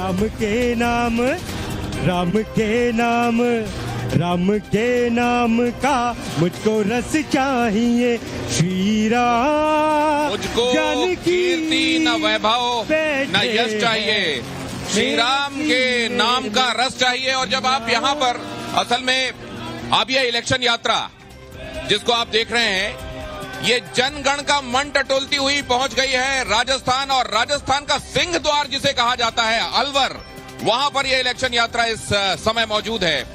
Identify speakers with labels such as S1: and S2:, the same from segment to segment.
S1: राम के नाम, राम के नाम, राम के नाम का मुझको रस चाहिए। श्री राम
S2: मुझको कीर्ति न वैभव न यश चाहिए, श्री राम के नाम का रस चाहिए। और जब आप यहाँ पर असल में अब ये इलेक्शन यात्रा जिसको आप देख रहे हैं, ये जनगण का मन टटोलती हुई पहुंच गई है राजस्थान, और राजस्थान का सिंह द्वार जिसे कहा जाता है अलवर, वहां पर यह इलेक्शन यात्रा इस समय मौजूद है।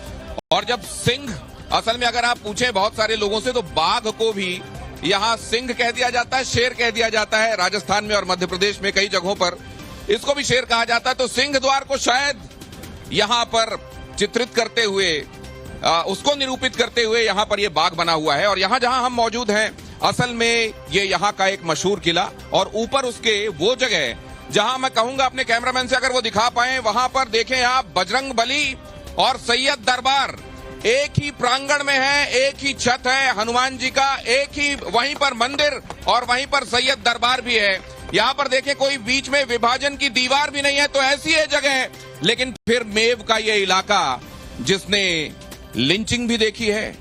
S2: और जब सिंह, असल में अगर आप पूछें बहुत सारे लोगों से तो बाघ को भी यहाँ सिंह कह दिया जाता है, शेर कह दिया जाता है। राजस्थान में और मध्य प्रदेश में कई जगहों पर इसको भी शेर कहा जाता है। तो सिंह द्वार को शायद यहाँ पर चित्रित करते हुए, उसको निरूपित करते हुए यहाँ पर ये बाग बना हुआ है। और यहाँ जहाँ हम मौजूद हैं, असल में ये यहाँ का एक मशहूर किला, और ऊपर उसके वो जगह जहाँ मैं कहूंगा अपने कैमरामैन से अगर वो दिखा पाए, वहां पर देखें आप, बजरंग बली और सैयद दरबार एक ही प्रांगण में है, एक ही छत है हनुमान जी का, एक ही वहीं पर मंदिर और वहीं पर सैयद दरबार भी है। यहाँ पर देखें कोई बीच में विभाजन की दीवार भी नहीं है, तो ऐसी है जगह। लेकिन फिर मेव का ये इलाका जिसने लिंचिंग भी देखी है,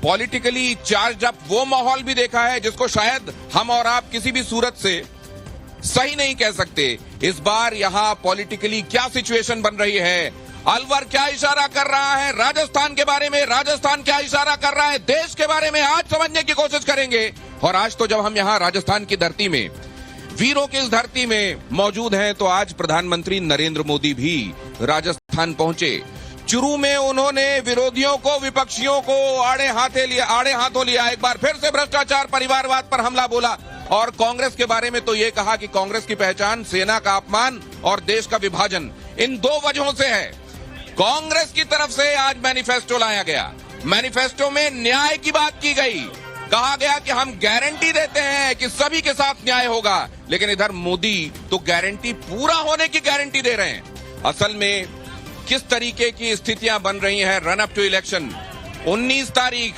S2: पॉलिटिकली चार्ज अप वो माहौल भी देखा है जिसको शायद हम और आप किसी भी सूरत से सही नहीं कह सकते। इस बार यहाँ पॉलिटिकली क्या सिचुएशन बन रही है, अलवर क्या इशारा कर रहा है राजस्थान के बारे में, राजस्थान क्या इशारा कर रहा है देश के बारे में, आज समझने की कोशिश करेंगे। और आज तो जब हम यहाँ राजस्थान की धरती में, वीरों की इस धरती में मौजूद हैं, तो आज प्रधानमंत्री नरेंद्र मोदी भी राजस्थान पहुंचे। चुरू में उन्होंने विरोधियों को, विपक्षियों को आड़े हाथों लिया। एक बार फिर से भ्रष्टाचार, परिवारवाद पर हमला बोला। और कांग्रेस के बारे में तो ये कहा कि कांग्रेस की पहचान सेना का अपमान और देश का विभाजन, इन दो वजहों से है। कांग्रेस की तरफ से आज मैनिफेस्टो लाया गया। मैनिफेस्टो में न्याय की बात की गई, कहा गया कि हम गारंटी देते हैं कि सभी के साथ न्याय होगा। लेकिन इधर मोदी तो गारंटी पूरा होने की गारंटी दे रहे हैं। असल में किस तरीके की स्थितियां बन रही हैं रन अप टू इलेक्शन, 19 तारीख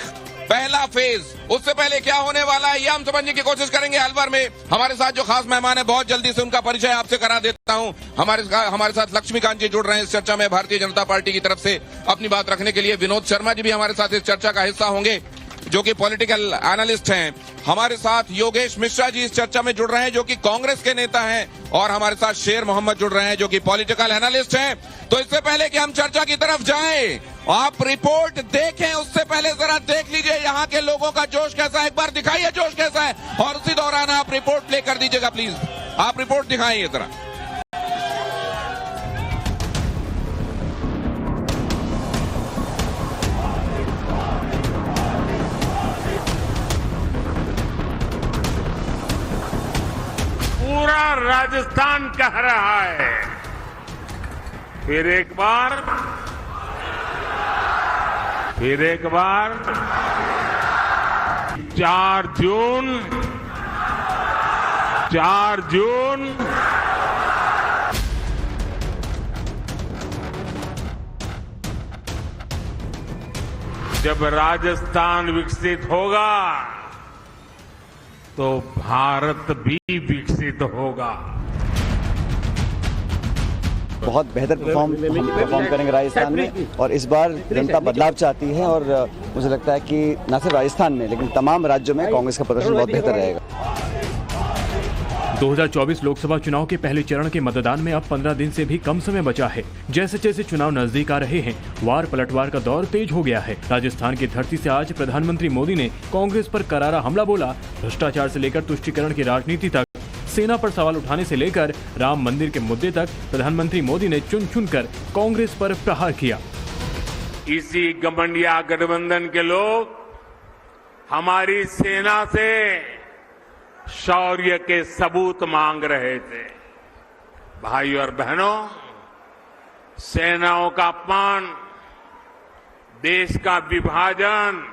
S2: पहला फेज, उससे पहले क्या होने वाला है, ये हम समझने की कोशिश करेंगे। अलवर में हमारे साथ जो खास मेहमान है, बहुत जल्दी से उनका परिचय आपसे करा देता हूं। हमारे साथ लक्ष्मीकांत जी जुड़ रहे हैं इस चर्चा में, भारतीय जनता पार्टी की तरफ से अपनी बात रखने के लिए। विनोद शर्मा जी भी हमारे साथ इस चर्चा का हिस्सा होंगे, जो कि पॉलिटिकल एनालिस्ट हैं। हमारे साथ योगेश मिश्रा जी इस चर्चा में जुड़ रहे हैं, जो कि कांग्रेस के नेता हैं। और हमारे साथ शेर मोहम्मद जुड़ रहे हैं, जो कि पॉलिटिकल एनालिस्ट हैं। तो इससे पहले कि हम चर्चा की तरफ जाएं, आप रिपोर्ट देखें उससे पहले जरा देख लीजिए यहाँ के लोगों का जोश कैसा है। एक बार दिखाइए जोश कैसा है, और उसी दौरान आप रिपोर्ट प्ले कर दीजिएगा प्लीज। आप रिपोर्ट दिखाइए जरा।
S3: पूरा राजस्थान कह रहा है, फिर एक बार 4 जून जब राजस्थान विकसित होगा तो भारत भी विकसित होगा।
S4: बहुत बेहतर परफॉर्म करेंगे राजस्थान में, और इस बार जनता बदलाव चाहती है। और मुझे लगता है कि न सिर्फ राजस्थान में लेकिन तमाम राज्यों में कांग्रेस का प्रदर्शन बहुत बेहतर रहेगा।
S5: 2024 लोकसभा चुनाव के पहले चरण के मतदान में अब 15 दिन से भी कम समय बचा है। जैसे जैसे चुनाव नजदीक आ रहे हैं, वार पलटवार का दौर तेज हो गया है। राजस्थान की धरती से आज प्रधानमंत्री मोदी ने कांग्रेस पर करारा हमला बोला। भ्रष्टाचार से लेकर तुष्टीकरण की राजनीति तक, सेना पर सवाल उठाने से लेकर राम मंदिर के मुद्दे तक प्रधानमंत्री मोदी ने चुन चुनकर कांग्रेस पर प्रहार किया।
S3: इसी गठबंधन गठबंधन के लोग हमारी सेना से शौर्य के सबूत मांग रहे थे। भाई और बहनों, सेनाओं का अपमान, देश का विभाजन,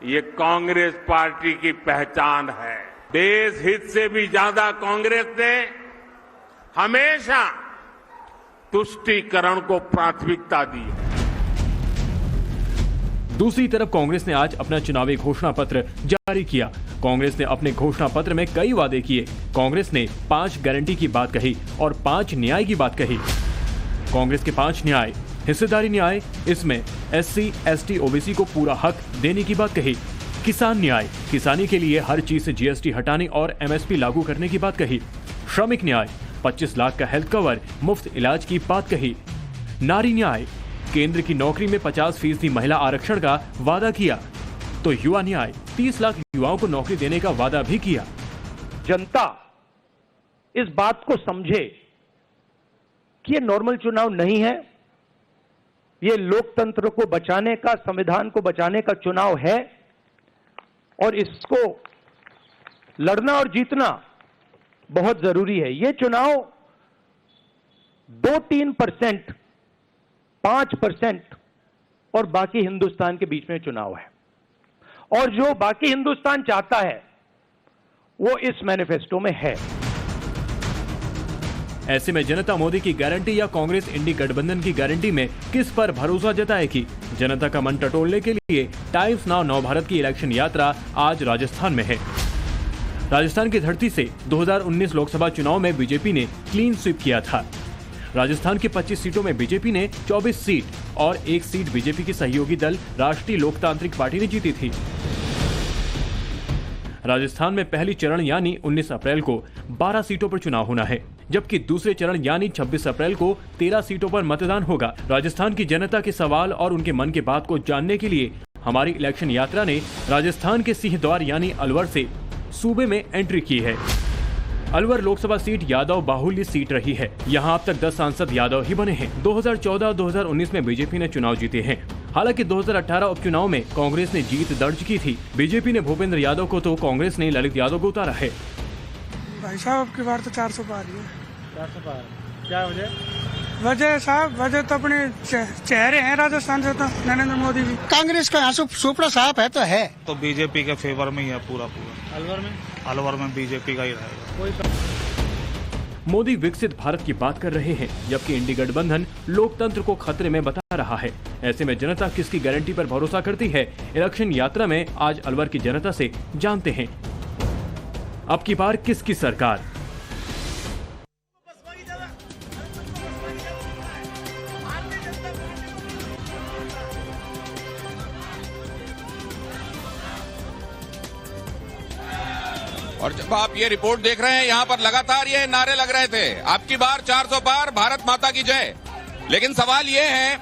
S3: ये कांग्रेस पार्टी की पहचान है। देश हित से भी ज्यादा कांग्रेस ने हमेशा तुष्टीकरण को प्राथमिकता दी है।
S5: दूसरी तरफ कांग्रेस ने आज अपना चुनावी घोषणा पत्र जारी किया। कांग्रेस ने अपने घोषणा पत्र में कई वादे किए। कांग्रेस ने 5 गारंटी की बात कही और 5 न्याय की बात कही। कांग्रेस के 5 न्याय, हिस्सेदारी न्याय, इसमें SC, ST, OBC को पूरा हक देने की बात कही। किसान न्याय, किसानी के लिए हर चीज से GST हटाने और MSP लागू करने की बात कही। श्रमिक न्याय, 25 लाख का हेल्थ कवर, मुफ्त इलाज की बात कही। नारी न्याय, केंद्र की नौकरी में 50% महिला आरक्षण का वादा किया। तो युवा न्याय, 30 लाख युवाओं को नौकरी देने का वादा भी किया।
S6: जनता इस बात को समझे कि ये नॉर्मल चुनाव नहीं है, ये लोकतंत्र को बचाने का, संविधान को बचाने का चुनाव है और इसको लड़ना और जीतना बहुत जरूरी है। ये चुनाव 2-3%, 5% और बाकी हिंदुस्तान के बीच में चुनाव है, और जो बाकी हिंदुस्तान चाहता है वो इस मैनिफेस्टो में है।
S5: ऐसे में जनता मोदी की गारंटी या कांग्रेस इंडी गठबंधन की गारंटी में किस पर भरोसा जताएगी? जनता का मन टटोलने के लिए टाइम्स नाउ नवभारत की इलेक्शन यात्रा आज राजस्थान में है। राजस्थान की धरती से 2019 लोकसभा चुनाव में बीजेपी ने क्लीन स्वीप किया था। राजस्थान की 25 सीटों में बीजेपी ने 24 सीट और 1 सीट बीजेपी की सहयोगी दल राष्ट्रीय लोकतांत्रिक पार्टी ने जीती थी। राजस्थान में पहली चरण यानी 19 अप्रैल को 12 सीटों पर चुनाव होना है, जबकि दूसरे चरण यानी 26 अप्रैल को 13 सीटों पर मतदान होगा। राजस्थान की जनता के सवाल और उनके मन की बात को जानने के लिए हमारी इलेक्शन यात्रा ने राजस्थान के सिंहद्वार यानी अलवर से सूबे में एंट्री की है। अलवर लोकसभा सीट यादव बाहुल्य सीट रही है। यहाँ अब तक 10 सांसद यादव ही बने हैं। 2014 और 2019 में बीजेपी ने चुनाव जीते हैं। हालांकि 2018 उपचुनाव में कांग्रेस ने जीत दर्ज की थी। बीजेपी ने भूपेंद्र यादव को तो कांग्रेस ने ललित यादव को उतारा है।
S7: भाई साहब की बार तो 400 पार ही है।
S8: 400 पार क्या वजह?
S7: वजह साहब, वजह तो अपने चेहरे हैं राजस्थान से, तो नरेंद्र मोदी जी।
S8: कांग्रेस का यहाँ सुपड़ा साहब है तो है,
S9: तो बीजेपी के फेवर में ही है पूरा। अलवर में बीजेपी का ही रहेगा।
S5: मोदी विकसित भारत की बात कर रहे हैं, जबकि इंडी गठबंधन लोकतंत्र को खतरे में बता रहा है। ऐसे में जनता किसकी गारंटी पर भरोसा करती है? इलेक्शन यात्रा में आज अलवर की जनता से जानते हैं। अब की बार किसकी सरकार?
S2: और जब आप ये रिपोर्ट देख रहे हैं, यहाँ पर लगातार ये नारे लग रहे थे, आपकी बार 400 पार, भारत माता की जय। लेकिन सवाल ये है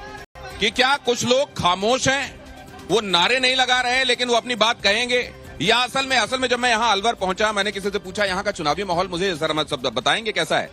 S2: कि क्या कुछ लोग खामोश हैं, वो नारे नहीं लगा रहे लेकिन वो अपनी बात कहेंगे, या असल में जब मैं यहाँ अलवर पहुंचा, मैंने किसी से पूछा यहाँ का चुनावी माहौल मुझे जरा सब बताएंगे कैसा है?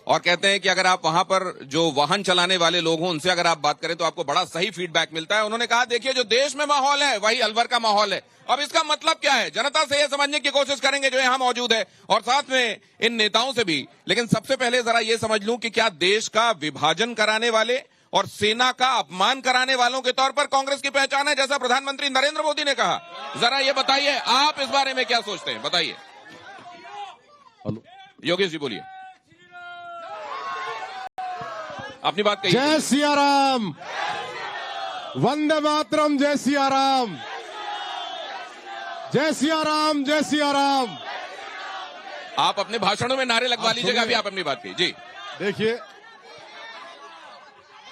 S2: और कहते हैं कि अगर आप वहां पर जो वाहन चलाने वाले लोग हों उनसे अगर आप बात करें तो आपको बड़ा सही फीडबैक मिलता है। उन्होंने कहा देखिए जो देश में माहौल है वही अलवर का माहौल है। अब इसका मतलब क्या है? जनता से ये समझने की कोशिश करेंगे जो यहाँ मौजूद है और साथ में इन नेताओं से भी। लेकिन सबसे पहले जरा ये समझ लूं कि क्या देश का विभाजन कराने वाले और सेना का अपमान कराने वालों के तौर पर कांग्रेस की पहचान है, जैसा प्रधानमंत्री नरेंद्र मोदी ने कहा? जरा ये बताइए आप इस बारे में क्या सोचते हैं, बताइए। योगेश जी बोलिए, अपनी बात कहिए।
S10: जय सिया राम, वंदे मातरम, जय सिया राम, जय सिया राम, जय सिया राम।
S2: आप अपने भाषणों में नारे लगवा लीजिएगा, अभी आप अपनी बात कीजिए जी।
S10: देखिए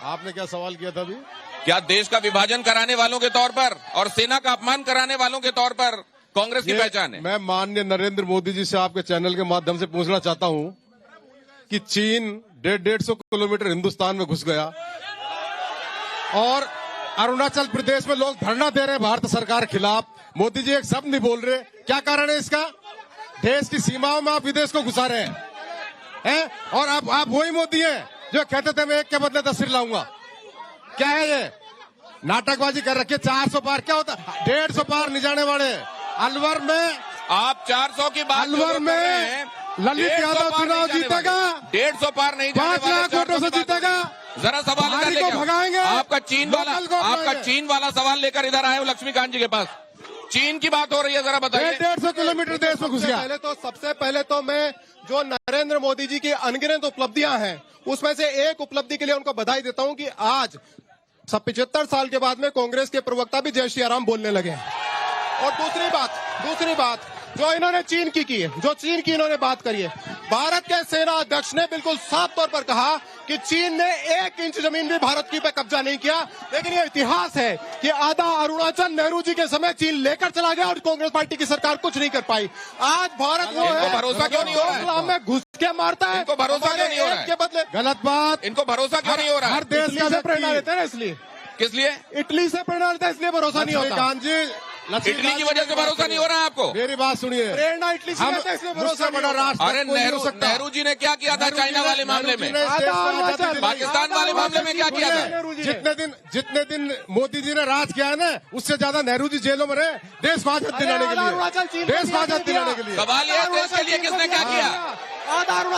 S10: आपने क्या सवाल किया था अभी?
S2: क्या देश का विभाजन कराने वालों के तौर पर और सेना का अपमान कराने वालों के तौर पर कांग्रेस की पहचान है?
S10: मैं माननीय नरेंद्र मोदी जी से आपके चैनल के माध्यम से पूछना चाहता हूं कि चीन 150 किलोमीटर हिंदुस्तान में घुस गया और अरुणाचल प्रदेश में लोग धरना दे रहे हैं भारत सरकार के खिलाफ। मोदी जी एक शब्द नहीं बोल रहे, क्या कारण है इसका? देश की सीमाओं में आप विदेश को घुसा रहे हैं और आप वही मोदी हैं जो कहते थे मैं एक के बदले 10 सिर लाऊंगा। क्या है ये? नाटकबाजी कर रखी है। 400 पार क्या होता? 150 पार नहीं जाने वाले। अलवर में
S2: आप 400 की बात,
S10: अलवर में ललित यादव चुनाव जीतेगा,
S2: 150 पार नहीं,
S10: 5 लाख वोटों से जीतेगा।
S2: जरा सवाल इधर लेकर
S10: भगाएंगे।
S2: आपका चीन वाला सवाल लेकर इधर आए हो लक्ष्मीकांत जी के पास। चीन की बात हो रही है, जरा बताइए।
S10: 150 किलोमीटर देश में घुस गया।
S11: सबसे पहले तो मैं जो नरेंद्र मोदी जी की अनगिनत उपलब्धियां हैं उसमें से एक उपलब्धि के लिए उनको बधाई देता हूं कि आज 75 साल के बाद में कांग्रेस के प्रवक्ता भी जय श्री राम बोलने लगे। और दूसरी बात जो इन्होंने चीन की है, जो चीन की इन्होंने बात करी है, भारत के सेना अध्यक्ष ने बिल्कुल साफ तौर पर कहा कि चीन ने 1 इंच जमीन भी भारत की पे कब्जा नहीं किया। लेकिन ये इतिहास है कि आधा अरुणाचल नेहरू जी के समय चीन लेकर चला गया और कांग्रेस पार्टी की सरकार कुछ नहीं कर पाई। आज भारत वो है
S2: भरोसा क्यों नहीं हो रहा है?
S11: में घुस के मारता है।
S2: इनको भरोसा क्यों नहीं हो रहा है?
S11: के बदले
S10: गलत बात।
S2: इनको भरोसा क्यों नहीं हो रहा है?
S10: हर देश का
S11: प्रेरणा लेते हैं इसलिए।
S2: किस लिए?
S11: इटली से प्रेरणा लेते हैं इसलिए भरोसा नहीं होता।
S2: इटली की वजह से भरोसा नहीं हो रहा है आपको?
S10: मेरी बात सुनिए,
S11: प्रेरणा इटली से लेते हैं इसलिए भरोसा
S10: बड़ा राष्ट्र।
S2: अरे नेहरू जी ने क्या किया था चाइना वाले मामले में? पाकिस्तान वाले मामले में क्या किया था?
S10: जितने दिन मोदी जी ने राज किया है ना, उससे ज्यादा नेहरू जी जेलों में रहे देश को आजाद दिलाने के लिए। देश को आजाद दिलाने के लिए।
S2: सवाल यह है देश के लिए किसने क्या किया?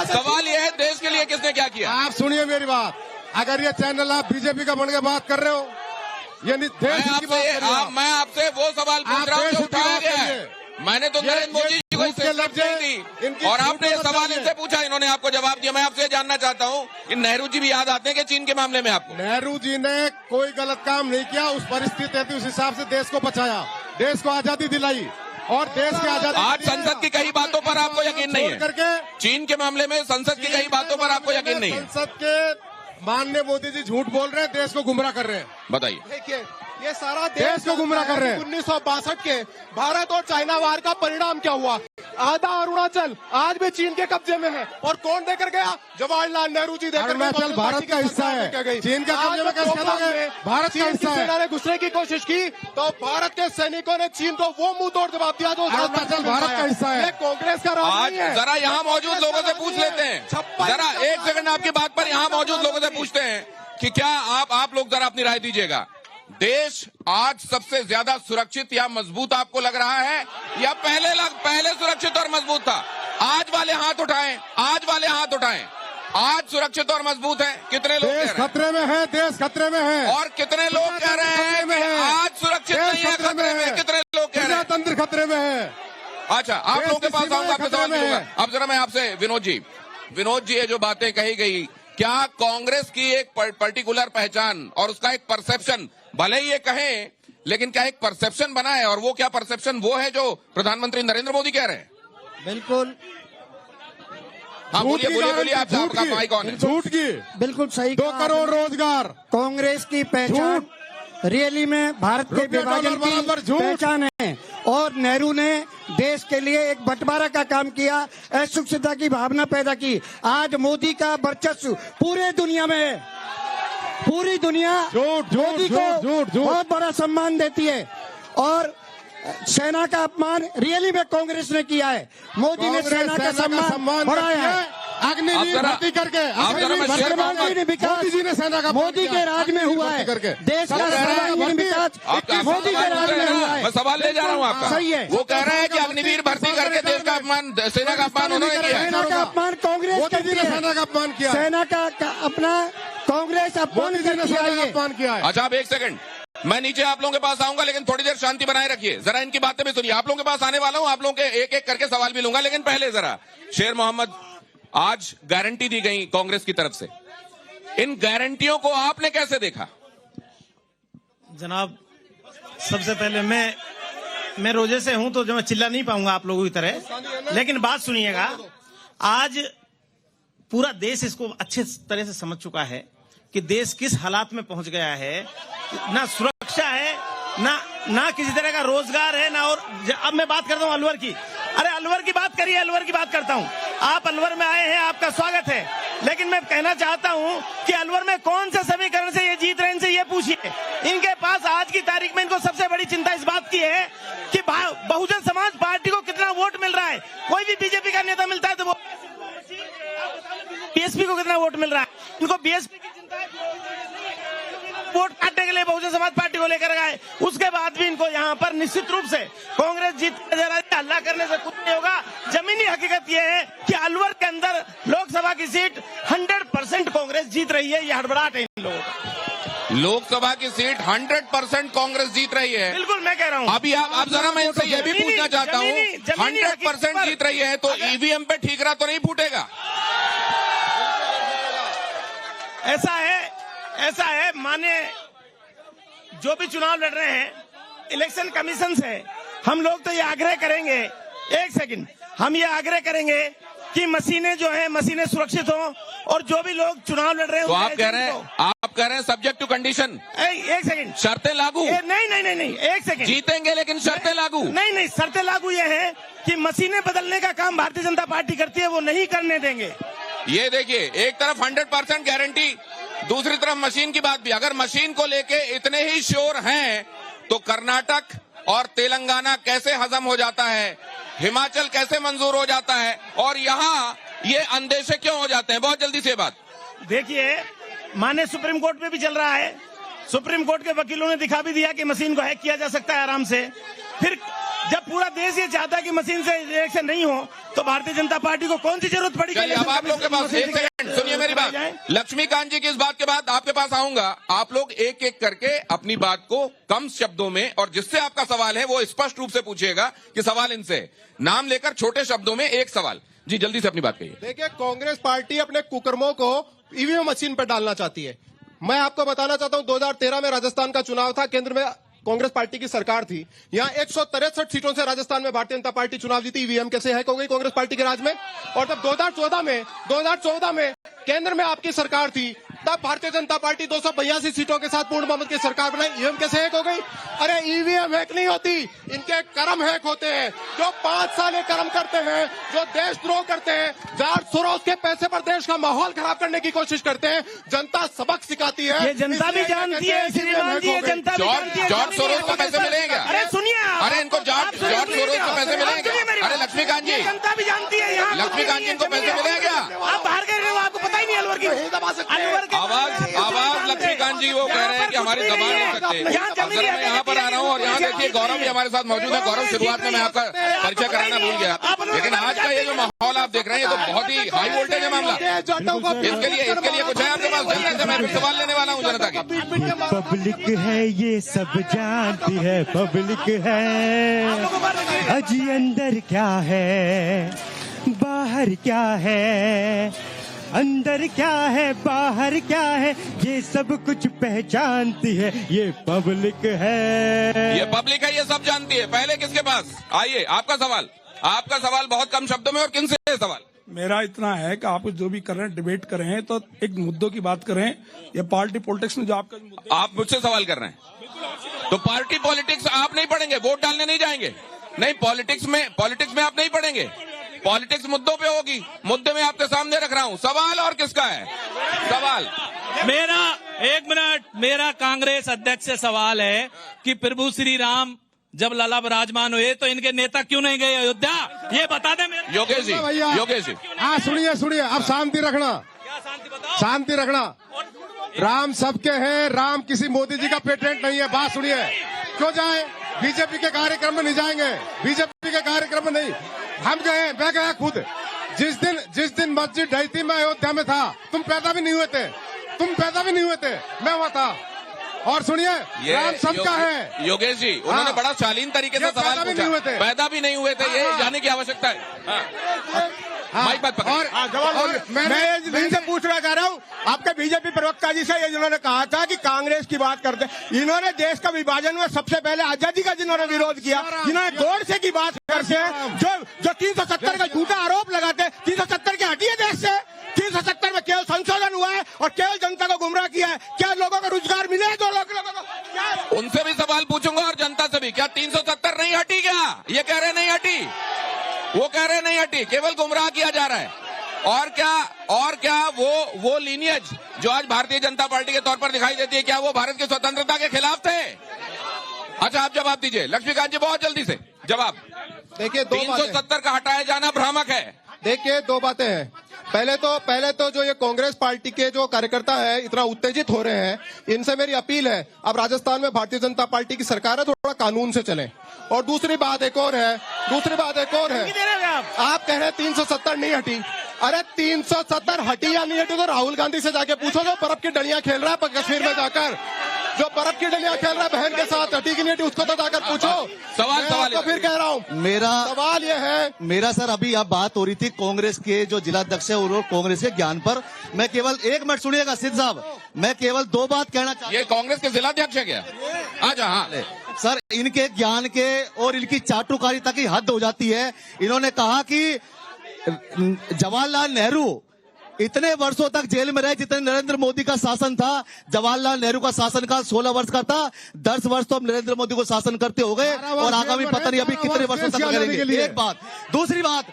S2: सवाल यह है देश के लिए किसने क्या किया?
S10: आप सुनिए मेरी बात। अगर ये चैनल आप बीजेपी का बन के बात कर रहे हो, ये
S2: मैं आपसे वो सवाल पूछ रहा हूँ जो उठाया गया है। मैंने तो नरेंद्र मोदी जी को इससे दी और आपने सवाल इनसे पूछा, इन्होंने आपको जवाब दिया। मैं आपसे जानना चाहता हूँ कि नेहरू जी भी याद आते हैं कि चीन के मामले में आपको?
S10: नेहरू जी ने कोई गलत काम नहीं किया। उस परिस्थिति थी, उस हिसाब से देश को बचाया, देश को आजादी दिलाई और देश की आजादी।
S2: आज संसद की कई बातों पर आपको यकीन नहीं है?
S10: करके
S2: चीन के मामले में संसद की कई बातों पर आपको यकीन नहीं है?
S10: संसद के माननीय मोदी जी झूठ बोल रहे हैं, देश को गुमराह कर रहे हैं।
S2: बताइए।
S11: देखिए, ये सारा देश को गुमराह कर रहे हैं। 1962 के भारत और चाइना वार का परिणाम क्या हुआ? आधा अरुणाचल आज भी चीन के कब्जे में है। और कौन देकर गया? जवाहरलाल नेहरू जी देकर।
S10: अरुणाचल भारत का हिस्सा है, चीन का कब्जे में कैसे करोगे? भारत का हिस्सा है।
S11: सेना ने घुसने की कोशिश की तो भारत के सैनिकों ने चीन को वो मुंह तोड़ जवाब दिया जो
S10: अरुणाचल भारत का हिस्सा है।
S11: कांग्रेस का राज
S2: आज
S11: नहीं है।
S2: जरा यहाँ मौजूद लोगों से पूछ लेते हैं, जरा एक सेकंड आपकी बात पर यहाँ मौजूद लोगों से पूछते हैं कि क्या आप लोग जरा अपनी राय दीजिएगा। देश आज सबसे ज्यादा सुरक्षित या मजबूत आपको लग रहा है या पहले सुरक्षित और मजबूत था? आज वाले हाथ उठाएं, आज वाले हाथ उठाएं। आज सुरक्षित और मजबूत है? कितने लोग
S10: देश खतरे में है? देश खतरे में है।
S2: और कितने लोग कह रहे हैं कि आज सुरक्षित नहीं है, खतरे में? कितने लोग कह रहे हैं?
S10: तंत्र खतरे में है।
S2: अच्छा, आप लोगों के पास आऊंगा, आपसे सवाल करूंगा। अब जरा मैं आपसे विनोद जी ये जो बातें कही गई, क्या कांग्रेस की एक पर्टिकुलर पहचान और उसका एक परसेप्शन, भले ही ये कहें, लेकिन क्या एक परसेप्शन बना है? और वो क्या परसेप्शन वो है जो प्रधानमंत्री नरेंद्र मोदी कह रहे हैं?
S8: बिल्कुल।
S2: हाँ, बोलिए आपका माइक ऑन है।
S10: झूठ की
S8: बिल्कुल सही।
S10: 2 करोड़ रोजगार।
S8: कांग्रेस की पहचान रियली में भारत के विभाजन की पहचान है। और नेहरू ने देश के लिए एक बंटवारा का काम किया, असुरक्षितता की भावना पैदा की। आज मोदी का वर्चस्व पूरे दुनिया में है। पूरी दुनिया मोदी को बहुत बड़ा सम्मान देती है। और सेना का अपमान रियली में कांग्रेस ने किया है। मोदी ने सेना का सम्मान बढ़ाया है।
S11: अग्निवीर भर्ती करके
S8: मोदी जी ने सेना का मोदी के राज में हुआ है। देश का सर्वांगीण विकास मोदी के राज में हुआ है।
S2: मैं सवाल ले जा रहा हूँ आपका।
S8: सही है।
S2: वो कह रहे हैं कि अग्निवीर भर्ती करके देश का अपमान, सेना का अपमान उन्होंने किया है।
S8: सेना का अपमान कांग्रेस करती है।
S10: सेना का अपमान किया।
S8: सेना का अपना कांग्रेस अपमान
S10: किया है।
S2: अच्छा, अब एक सेकंड, मैं नीचे आप लोगों के पास आऊंगा, लेकिन थोड़ी देर शांति बनाए रखिए। जरा इनकी बातें भी सुनिए। आप लोगों के पास आने वाला हूं, आप लोगों के एक एक करके सवाल भी लूंगा, लेकिन पहले जरा शेर मोहम्मद, आज गारंटी दी गई कांग्रेस की तरफ से, इन गारंटियों को आपने कैसे देखा?
S12: जनाब, सबसे पहले मैं रोजे से हूं तो जो मैं चिल्ला नहीं पाऊंगा आप लोगों की तरह, लेकिन बात सुनिएगा। आज पूरा देश इसको अच्छे तरह से समझ चुका है कि देश किस हालात में पहुंच गया है। ना सुरक्षा है, ना किसी तरह का रोजगार है, ना। और अब मैं बात करता हूं अलवर की। अरे अलवर की बात करिए, अलवर की बात करता हूं। आप अलवर में आए हैं, आपका स्वागत है, लेकिन मैं कहना चाहता हूं कि अलवर में कौन से समीकरण से ये जीत रहे हैं, इनसे ये पूछिए। इनके पास आज की तारीख में इनको सबसे बड़ी चिंता इस बात की है कि बहुजन समाज पार्टी को कितना वोट मिल रहा है। कोई भी बीजेपी का नेता मिलता है तो वो बीएसपी को कितना वोट मिल रहा है, इनको बीएसपी की चिंता है। वोट काटने के लिए बहुजन समाज पार्टी को लेकर गए, उसके बाद भी इनको यहाँ पर निश्चित रूप से कांग्रेस जीत हल्ला करने से कुछ नहीं होगा। जमीनी हकीकत यह है कि अलवर के अंदर लोकसभा की सीट 100% कांग्रेस जीत रही है। ये हड़बड़ाहट है इन लोगों का।
S2: लोकसभा की सीट 100% कांग्रेस जीत रही है।
S12: बिल्कुल, मैं कह रहा हूँ।
S2: अभी आप जरा मैं इनसे ये भी पूछना चाहता हूँ, 100% जीत रही है तो ईवीएम पे ठीकरा तो नहीं फूटेगा?
S12: ऐसा है, माने जो भी चुनाव लड़ रहे हैं, इलेक्शन कमीशन से हम लोग तो ये आग्रह करेंगे, एक सेकंड, हम ये आग्रह करेंगे कि मशीनें जो हैं, मशीनें सुरक्षित हों, और जो भी लोग चुनाव लड़ रहे हैं
S2: तो आप कह रहे हैं सब्जेक्ट टू कंडीशन।
S12: एक सेकंड,
S2: शर्तें लागू?
S12: नहीं, एक सेकंड।
S2: जीतेंगे लेकिन शर्तें लागू?
S12: नहीं, शर्तें लागू ये है कि मशीनें बदलने का काम भारतीय जनता पार्टी करती है, वो नहीं करने देंगे।
S2: ये देखिए, एक तरफ 100% गारंटी, दूसरी तरफ मशीन की बात भी। अगर मशीन को लेके इतने ही श्योर हैं तो कर्नाटक और तेलंगाना कैसे हजम हो जाता है, हिमाचल कैसे मंजूर हो जाता है, और यहाँ ये अंदेशे क्यों हो जाते हैं? बहुत जल्दी से बात
S12: देखिए, माने सुप्रीम कोर्ट में भी चल रहा है। सुप्रीम कोर्ट के वकीलों ने दिखा भी दिया कि मशीन को हैक किया जा सकता है आराम से। फिर जब पूरा देश ये चाहता है कि मशीन से इलेक्शन नहीं हो, तो भारतीय जनता पार्टी को कौन सी जरूरत पड़ी?
S2: अब आप लोग के पास एक सेकंड सुनिए मेरी बात। लक्ष्मीकांत जी की इस बात के बाद आपके पास आऊंगा। आप लोग एक एक करके अपनी बात को कम शब्दों में, और जिससे आपका सवाल है वो स्पष्ट रूप से पूछिएगा कि सवाल इनसे नाम लेकर छोटे शब्दों में एक सवाल। जी जल्दी से अपनी बात कहिए।
S11: देखिए, कांग्रेस पार्टी अपने कुकर्मों को ईवीएम मशीन पर डालना चाहती है। मैं आपको बताना चाहता हूं, 2013 में राजस्थान का चुनाव था, केंद्र में कांग्रेस पार्टी की सरकार थी। यहाँ 163 सीटों से राजस्थान में भारतीय जनता पार्टी चुनाव जीती। ईवीएम कैसे हैक हो गई कांग्रेस पार्टी के राज में? और तब 2014 में केंद्र में आपकी सरकार थी, तब भारतीय जनता पार्टी 282 सीटों के साथ पूर्ण बहुमत की सरकार बनाई। ईवीएम कैसे हैक हो गई? अरे ईवीएम हैक नहीं होती, इनके कर्म हैक होते हैं। जो 5 साल कर्म करते हैं, जो देशद्रोह करते हैं, जाट सोरोस के पैसे पर देश का माहौल खराब करने की कोशिश करते हैं, जनता सबक सिखाती है।
S12: ये जनता भी जानती है श्रीमान जी, ये जनता भी जानती है।
S2: जॉर्ज सोरोस को पैसे मिलेंगे?
S12: अरे सुनिए,
S2: अरे इनको जॉर्ज सोरोस को पैसे मिलेंगे? अरे लक्ष्मीकांत जी,
S12: जनता भी जानती है। यहाँ
S2: लक्ष्मीकांत जी को पैसे मिलेंगे?
S12: आप बाहर कर रहे हो, आपको पता ही नहीं अलवर की
S2: आवाज लक्ष्मीकांत जी वो कह रहे हैं कि हमारी दबा नहीं सकते। मैं यहाँ पर आ रहा हूँ और यहाँ देखिए गौरव भी हमारे साथ मौजूद है। गौरव, शुरुआत में मैं आपका परिचय कराना भूल गया, लेकिन आज का ये जो माहौल आप देख रहे हैं ये तो बहुत ही हाई वोल्टेज है मामला। इसके लिए कुछ है आपके पास? जल्दी से मैं फिर सवाल लेने वाला हूँ जनता की।
S1: पब्लिक है ये सब जानती है, पब्लिक है। अजी अंदर क्या है बाहर क्या है, अंदर क्या है बाहर क्या है, ये सब कुछ पहचानती है, ये पब्लिक है।
S2: ये पब्लिक है, ये सब जानती है। पहले किसके पास? आइए, आपका सवाल बहुत कम शब्दों में, और किनसे है सवाल?
S13: मेरा इतना है कि आप जो भी कर रहे हैं, डिबेट कर रहे हैं, तो एक मुद्दों की बात करें। ये पार्टी पॉलिटिक्स में जो आपका
S2: आप मुझसे सवाल कर रहे हैं, तो पार्टी पॉलिटिक्स आप नहीं पढ़ेंगे, वोट डालने नहीं जाएंगे? नहीं, पॉलिटिक्स में आप नहीं पढ़ेंगे, पॉलिटिक्स मुद्दों पे होगी। मुद्दे में आपके सामने रख रहा हूँ। सवाल और किसका है? सवाल
S14: मेरा, एक मिनट, मेरा कांग्रेस अध्यक्ष से सवाल है कि प्रभु श्री राम जब लला विराजमान हुए तो इनके नेता क्यों नहीं गए अयोध्या? ये बता दे मेरे।
S2: योगेश जी,
S11: हाँ सुनिए, आप शांति रखना, शांति रखना। राम सबके हैं, राम किसी मोदी जी का पेटेंट नहीं है। बात सुनिए, क्यों जाए? बीजेपी के कार्यक्रम में नहीं जाएंगे, बीजेपी के कार्यक्रम में नहीं। हम गए, मैं गया खुद। जिस दिन मस्जिद ढही थी, मैं अयोध्या में था। तुम पैदा भी नहीं हुए थे, मैं वहाँ था। और सुनिए, राम सबका है।
S2: योगेश जी, उन्होंने बड़ा शालीन तरीके से सवाल पूछा। पैदा भी नहीं हुए थे, ये जाने की आवश्यकता है।
S8: और मैं इनसे पूछना चाह रहा हूँ, आपके बीजेपी प्रवक्ता जी से ये जिन्होंने कहा था कि कांग्रेस की बात करते, इन्होंने देश का विभाजन में सबसे पहले आजादी का जिन्होंने विरोध किया, जिन्होंने गोडसे की बात करते हैं, जो 370 का झूठा आरोप लगाते, 370 की हटिए देश से। 370 में केवल संशोधन हुआ है और केवल जनता को गुमराह किया है। क्या लोगों को रोजगार मिले हैं? 2 लाख लोगों को।
S2: उनसे भी सवाल पूछूंगा और जनता से भी। क्या 370 नहीं हटी? क्या ये कह रहे नहीं हटी? वो कह रहे नहीं हटी, केवल गुमराह किया जा रहा है। और क्या वो लीनियज जो आज भारतीय जनता पार्टी के तौर पर दिखाई देती है, क्या वो भारत की स्वतंत्रता के खिलाफ थे? अच्छा, आप जवाब दीजिए लक्ष्मीकांत जी, बहुत जल्दी से जवाब।
S11: देखिए,
S2: 370 का हटाया जाना भ्रामक है।
S11: देखिए, 2 बातें हैं। पहले तो जो ये कांग्रेस पार्टी के जो कार्यकर्ता है इतना उत्तेजित हो रहे हैं, इनसे मेरी अपील है, अब राजस्थान में भारतीय जनता पार्टी की सरकार है, थोड़ा कानून से चलें। और दूसरी बात एक और है, आप कह रहे हैं 370 नहीं हटी। अरे 370 हटी या नहीं हटी तो राहुल गांधी से जाके पूछो, जो बर्फ की डलियां खेल रहा है कश्मीर में जाकर, जो बर्फ की डलियां खेल रहा है बहन के साथ, हटी की नहीं हटी, उसको तो जाकर पूछो।
S2: सवाल
S11: तो फिर कह रहा हूँ,
S15: मेरा
S11: सवाल ये है,
S15: मेरा सर, अभी आप बात हो रही थी कांग्रेस के जो जिलाध्यक्ष है और कांग्रेस के ज्ञान पर। मैं केवल 1 मिनट सुनिएगा सिद्ध साहब, मैं केवल 2 बात कहना चाहता हूँ।
S2: ये कांग्रेस के जिलाध्यक्ष है क्या? अच्छा, हाँ
S15: सर, इनके ज्ञान के और इनकी चाटुकारिता की हद हो जाती है। इन्होंने कहा कि जवाहरलाल नेहरू इतने वर्षों तक जेल में रहे जितने नरेंद्र मोदी का शासन था। जवाहरलाल नेहरू का शासनकाल 16 वर्ष का था। 10 वर्ष तो हम नरेंद्र मोदी को शासन करते हो गए और आगामी पता नहीं अभी कितने वर्षों तक करेंगे। एक बात। दूसरी बात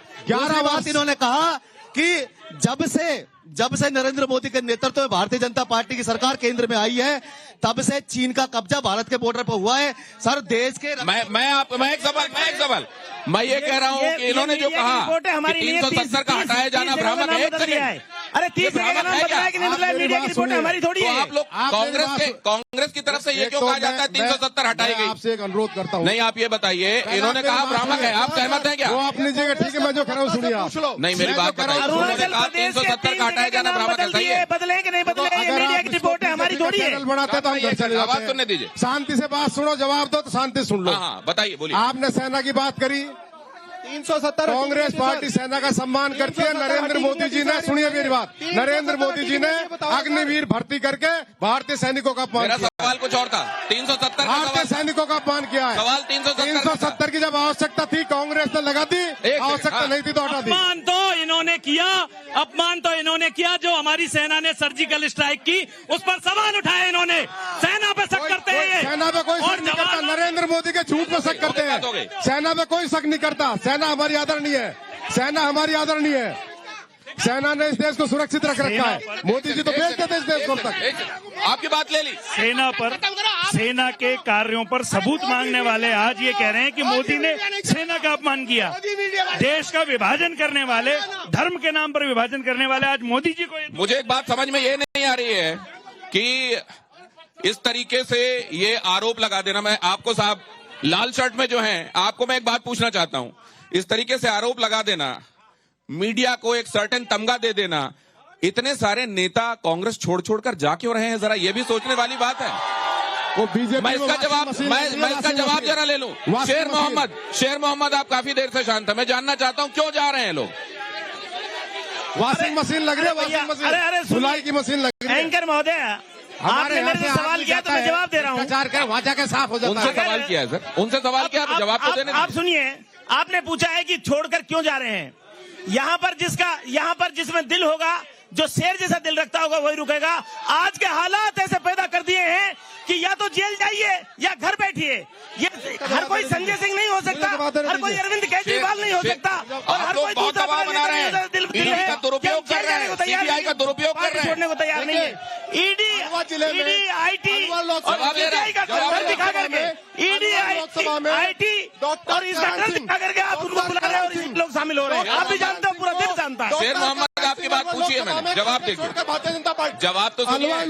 S15: इन्होंने कहा कि जब से नरेंद्र मोदी के नेतृत्व में भारतीय जनता पार्टी की सरकार केंद्र में आई है, तब से चीन का कब्जा भारत के बॉर्डर पर हुआ है। सर देश के
S2: मैं एक सवाल मैं ये कह रहा हूँ कि इन्होंने जो कहा कि 370 का हटाया जाना भ्रामक है। एक सेकंड,
S12: अरे 30 का नाम बदला है कि नहीं बदला? मीडिया की रिपोर्ट हमारी थोड़ी है।
S2: आप लोग कांग्रेस की तरफ से ये क्यों कहा जाता है 370 हटाई गई?
S10: आपसे एक अनुरोध करता हूँ।
S2: नहीं, आप ये बताइए, इन्होंने कहा भ्रामक है, आप सहमत हैं क्या?
S10: वो आप लीजिएगा, ठीक है, मैं जो कह रहा हूँ सुनिए आप।
S2: नहीं, मेरी बात बताइए। उन्होंने कहा 370 का हटाया जाना भ्रामक है, सही है?
S12: बदले कि नहीं बदले? मीडिया की रिपोर्ट है, हमारी थोड़ी है।
S10: बनाते तो हम घर चले जाते हैं।
S2: सुनने दीजिए,
S10: शांति से बात सुनो, जवाब दो तो शांति सुन लो।
S2: हाँ, बताइए, बोलिए।
S10: आपने सेना की बात करी,
S11: 370
S10: कांग्रेस पार्टी सेना का सम्मान करती है। नरेंद्र मोदी जी ने, सुनिए मेरी बात, नरेंद्र मोदी जी ने अग्निवीर भर्ती करके भारतीय सैनिकों का अपमान किया।
S2: सवाल कुछ और था। 370
S10: भारतीय सैनिकों का अपमान किया है।
S2: सवाल 370
S10: की जब आवश्यकता थी कांग्रेस ने लगा दी, आवश्यकता नहीं थी तो हटा दी।
S14: अपमान तो इन्होंने किया जो हमारी सेना ने सर्जिकल स्ट्राइक की, उस पर सवाल उठाए इन्होंने। सेना पे शक करते हैं,
S10: सेना पे कोई शक नहीं करता। नरेंद्र मोदी के झूठ पे शक करते हैं। सेना पे कोई शक नहीं करता। सेना हमारी आदरणीय है। सेना हमारी आदरणीय है। सेना ने इस देश को सुरक्षित रख रखा है। मोदी जी तो भेज देते इस देश को तक।
S2: आपकी बात ले ली।
S16: सेना के कार्यों पर सबूत मांगने वाले आज ये कह रहे हैं कि मोदी ने सेना का अपमान किया। देश का विभाजन करने वाले, धर्म के नाम पर विभाजन करने वाले आज मोदी जी को।
S2: मुझे एक बात समझ में ये नहीं आ रही है कि इस तरीके से ये आरोप लगा देना। मैं आपको साहब लाल शर्ट में जो हैं, आपको मैं एक बात पूछना चाहता हूं। इस तरीके से आरोप लगा देना, मीडिया को एक सर्टेन तमगा दे देना, इतने सारे नेता कांग्रेस छोड़ छोड़कर जा क्यों रहे हैं? जरा ये भी सोचने वाली बात है।
S10: वो बीजेपी
S2: मैं इसका जवाब जरा ले लूं। शेर मोहम्मद, आप काफी देर से शांत है। मैं जानना चाहता हूं क्यों जा रहे हैं लोग?
S10: वॉशिंग मशीन लग रही है, वॉशिंग मशीन,
S12: अरे
S10: धुलाई की मशीन लग रही है।
S12: एंकर महोदय, आपने मेरे से सवाल किया तो मैं जवाब दे रहा हूँ।
S10: वहाँ जाके साफ हो जाता है।
S2: उनसे सवाल किया है सर, उनसे सवाल किया, जवाब तो देने।
S12: आप सुनिए, आपने पूछा है कि छोड़कर क्यों जा रहे हैं। यहाँ पर जिसमें दिल होगा, जो शेर जैसा दिल रखता होगा, वही रुकेगा। आज के हालात ऐसे पैदा कर दिए हैं कि या तो जेल जाइए या घर बैठिए। ये हर कोई संजय सिंह नहीं हो सकता, हर कोई अरविंद केजरीवाल नहीं हो सकता, और हर कोई
S2: बहुत दबाव बना रहे हैं। ईडी का दुरुपयोग कर रहे हैं, सीबीआई का दुरुपयोग कर रहे हैं,
S12: छोड़ने को तैयार नहीं है। ईडी, आईटी और दिखा करके, ईडी, आईटी और इसका डर दिखा करके आप उनको बुला रहे हैं और इसमें लोग शामिल हो रहे हैं। आप भी जानते हो, पूरा देश जानता है।
S2: शेर मोहम्मद, आपकी बात पूछिए, मैंने जवाब देखिए।
S11: भारतीय जनता पार्टी
S2: जवाब तो सुनिए,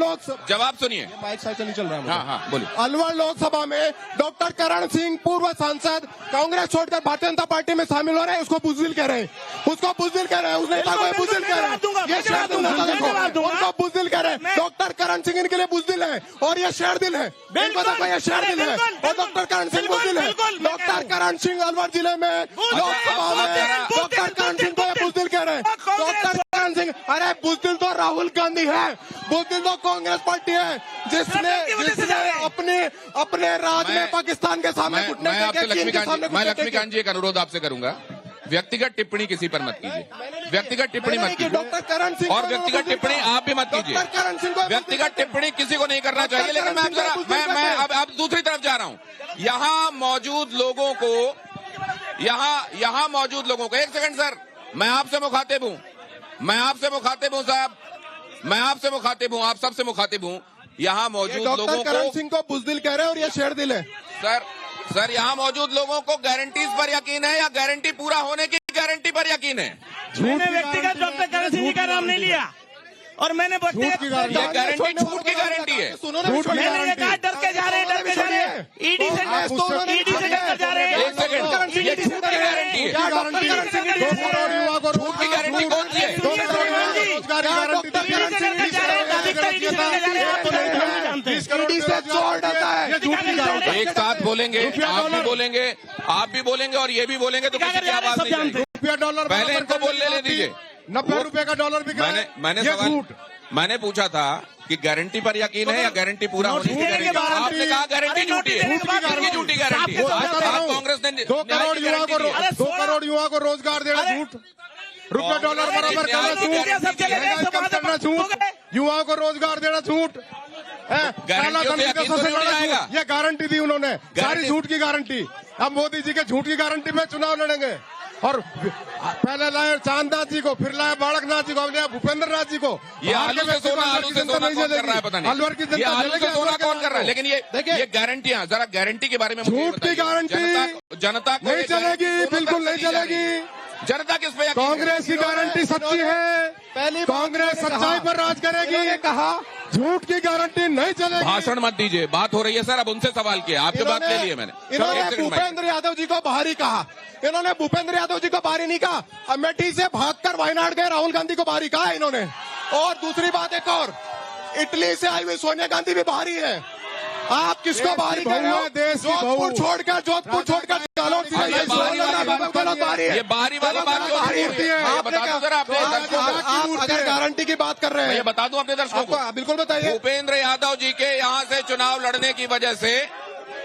S2: जवाब सुनिए।
S11: माइक साइकिल नहीं चल रहा है।
S2: हाँ, बोलिए।
S11: अलवर लोकसभा में डॉक्टर करण सिंह, पूर्व सांसद, कांग्रेस छोड़कर भारतीय जनता पार्टी में शामिल हो रहे हैं। उसको बुजदिल कह रहे हैं, उसको बुजदिल कह रहे हैं, उस नेता को बुजदिल कह रहे हैं। ये शेरदिल है, उनको बुजदिल कह रहे हैं। डॉक्टर करण सिंह इनके लिए बुजदिल है और ये शेरदिल है। इनको देखो, ये शेरदिल है और डॉक्टर करण सिंह बुजदिल है। डॉक्टर करण सिंह अलवर जिले में लोकसभा में डॉक्टर करण सिंह को बुजदिल कह रहे हैं। डॉक्टर करण सिंह, अरे बुजदिल तो राहुल गांधी है, बुजदिल तो कांग्रेस पार्टी है, जिसने अपने राज में पाकिस्तान के सामने घुटने टेके, चीन के सामने
S2: मैं लक्ष्मीकांत जी एक अनुरोध आपसे करूंगा, व्यक्तिगत टिप्पणी किसी पर मत कीजिए। व्यक्तिगत टिप्पणी मत कीजिए,
S11: डॉक्टर करण सिंह,
S2: और व्यक्तिगत टिप्पणी आप भी मत कीजिए। व्यक्तिगत टिप्पणी किसी को नहीं करना चाहिए। लेकिन मैं अब दूसरी तरफ जा रहा हूं। यहाँ मौजूद लोगों को एक सेकंड सर, मैं आपसे मुखातिब हूं साहब, मैं आपसे मुखातिब हूं, आप सबसे मुखातिब हूं। यहाँ मौजूद लोगों को,
S11: डॉक्टर करण सिंह को बुजदिल कह रहे हैं और ये शेरदिल है।
S2: सर यहाँ मौजूद लोगों को गारंटीज पर यकीन है या गारंटी पूरा होने की गारंटी पर यकीन है?
S12: मैंने व्यक्तिगत डॉक्टर करण सिंह जी का नाम नहीं लिया और मैंने
S2: गारंटी झूठ की गारंटी है।
S12: मैंने ये कहा डर के जा रहे हैं, ईडी से डर जा रहे हैं।
S2: एक सेकंड, ये झूठ की गारंटी है। झूठ की गारंटी कौन सी है? एक साथ बोलेंगे, आप भी बोलेंगे और ये भी बोलेंगे तो किसी की आवाज नहीं जाएगी।
S10: $1
S2: पहले इनको बोलने दीजिए।
S10: $90 का डॉलर बिक रहा है।
S2: मैंने पूछा था कि गारंटी पर यकीन है या गारंटी पूरा होने की गारंटी? आपने कहा गारंटी झूठी है, झूठी गारंटी है। कांग्रेस ने
S10: 2 करोड़ युवा को रोजगार देना झूठ।
S11: रुपये डॉलर बराबर करना झूठ, युवाओं को रोजगार देना झूठ, ये गारंटी दी उन्होंने, सारी झूठ की गारंटी। अब मोदी जी के झूठ की गारंटी में चुनाव लड़ेंगे। और पहले लाए चांदनाथ जी को, फिर लाए बालकनाथ जी को, अब भूपेंद्र नाथ जी को।
S2: ये आलू से सोना कौन कर रहा है पता नहीं,
S11: अलवर की जनता
S2: आलू से सोना कौन कर रहा है। लेकिन ये गारंटियां, जरा गारंटी के बारे में
S11: झूठ की गारंटी
S2: जनता को
S11: नहीं चलेगी, बिल्कुल नहीं चलेगी।
S2: जनता किस पे?
S11: कांग्रेस की गारंटी सच्ची है, पहली कांग्रेस सच्चाई पर राज करेगी। कहा झूठ की गारंटी नहीं चलेगी।
S2: भाषण मत दीजिए, बात हो रही है सर। अब उनसे सवाल किया, आपके बात ले लिए मैंने।
S11: इन्होंने भूपेंद्र यादव जी को बाहरी कहा, इन्होंने भूपेंद्र यादव जी को बाहरी नहीं कहा। अमेठी से भागकर वायनाड गए राहुल गांधी को बाहरी कहा इन्होंने। और दूसरी बात एक और, इटली से आई हुई सोनिया गांधी भी बाहरी है। आप किसको बाहरी कह रहे हो? जोधपुर छोड़कर जालोर
S2: ये बाहरी वाली बात
S11: होती है। आप अगर गारंटी की बात कर रहे हैं,
S2: ये बता दूं अपने दर्शकों को,
S11: बिल्कुल बताइए।
S2: भूपेंद्र यादव जी के यहाँ से चुनाव लड़ने की वजह से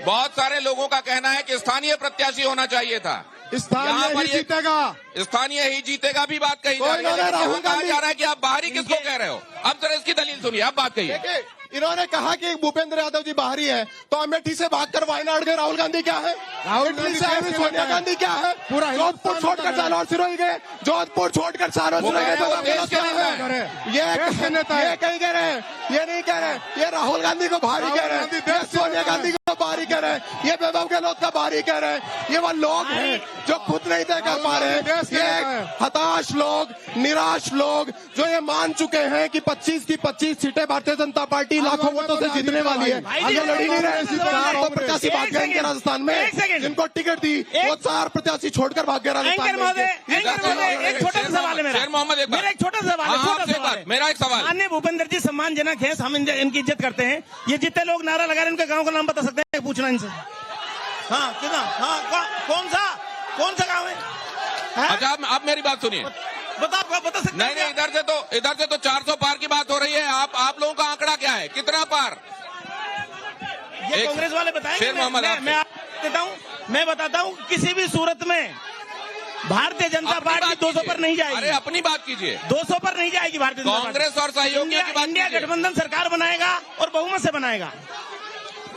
S2: बहुत सारे लोगों का कहना है कि स्थानीय प्रत्याशी होना चाहिए था।
S11: स्थानीय ही जीतेगा,
S2: स्थानीय ही जीतेगा भी बात कही जा रही है। राहुल गांधी जा रहा है कि आप बाहरी किसको कह रहे हो? अब जरा इसकी दलील सुनिए, आप बात कहिए।
S11: इन्होंने कहा कि भूपेंद्र यादव जी बाहरी है, तो अमेठी से भागकर वायनाड गए राहुल गांधी क्या है? इटली से आई सोनिया गांधी क्या है? पूरा जोधपुर छोड़कर जालौर सिरोही गए, जोधपुर छोड़कर सारों गए। ये कहीं कह रहे हैं, ये नहीं कह रहे, ये राहुल गांधी को बाहरी कह रहे हैं, सोनिया गांधी को बाहरी कह रहे हैं, ये वैभव गहलोत का बाहरी कह रहे हैं। ये वो लोग हैं जो खुद नहीं तय कर पा रहे हैं। ये हताश लोग, निराश लोग जो ये मान चुके हैं कि 25 की 25 सीटें भारतीय जनता पार्टी लाखों वोटों से जीतने वाली है। ये लड़ी नहीं रहे। 4 प्रत्याशी भाग गए इनके राजस्थान में, जिनको टिकट दी वो 4 प्रत्याशी छोड़कर भाग गए राजस्थान में।
S12: एक छोटा सा सवाल है मेरा एक छोटा सा सवाल है।
S2: मेरा एक सवाल,
S12: अन्य भूपेंद्र जी सम्मानजनक है, हम इनकी इज्जत करते हैं। ये जितने लोग नारा लगा रहे हैं उनके गाँव का नाम बता सकते हैं? पूछना इनसे। हाँ कितना? हाँ कौन सा गाँव है?
S2: अच्छा आप मेरी बात सुनिए,
S12: बता सकते?
S2: नहीं, इधर से तो 400 पार की बात हो रही है। आप लोगों का आंकड़ा क्या है, कितना पार?
S12: ये कांग्रेस वाले बताएंगे। मैं बताता हूँ किसी भी सूरत में भारतीय जनता पार्टी 200 पर नहीं जाएगी।
S2: अरे अपनी बात कीजिए।
S12: 200 पर नहीं जाएगी भारतीय जनता पार्टी।
S2: कांग्रेस और सहयोगियों की बात
S12: इंडिया गठबंधन सरकार बनाएगा और बहुमत से बनाएगा।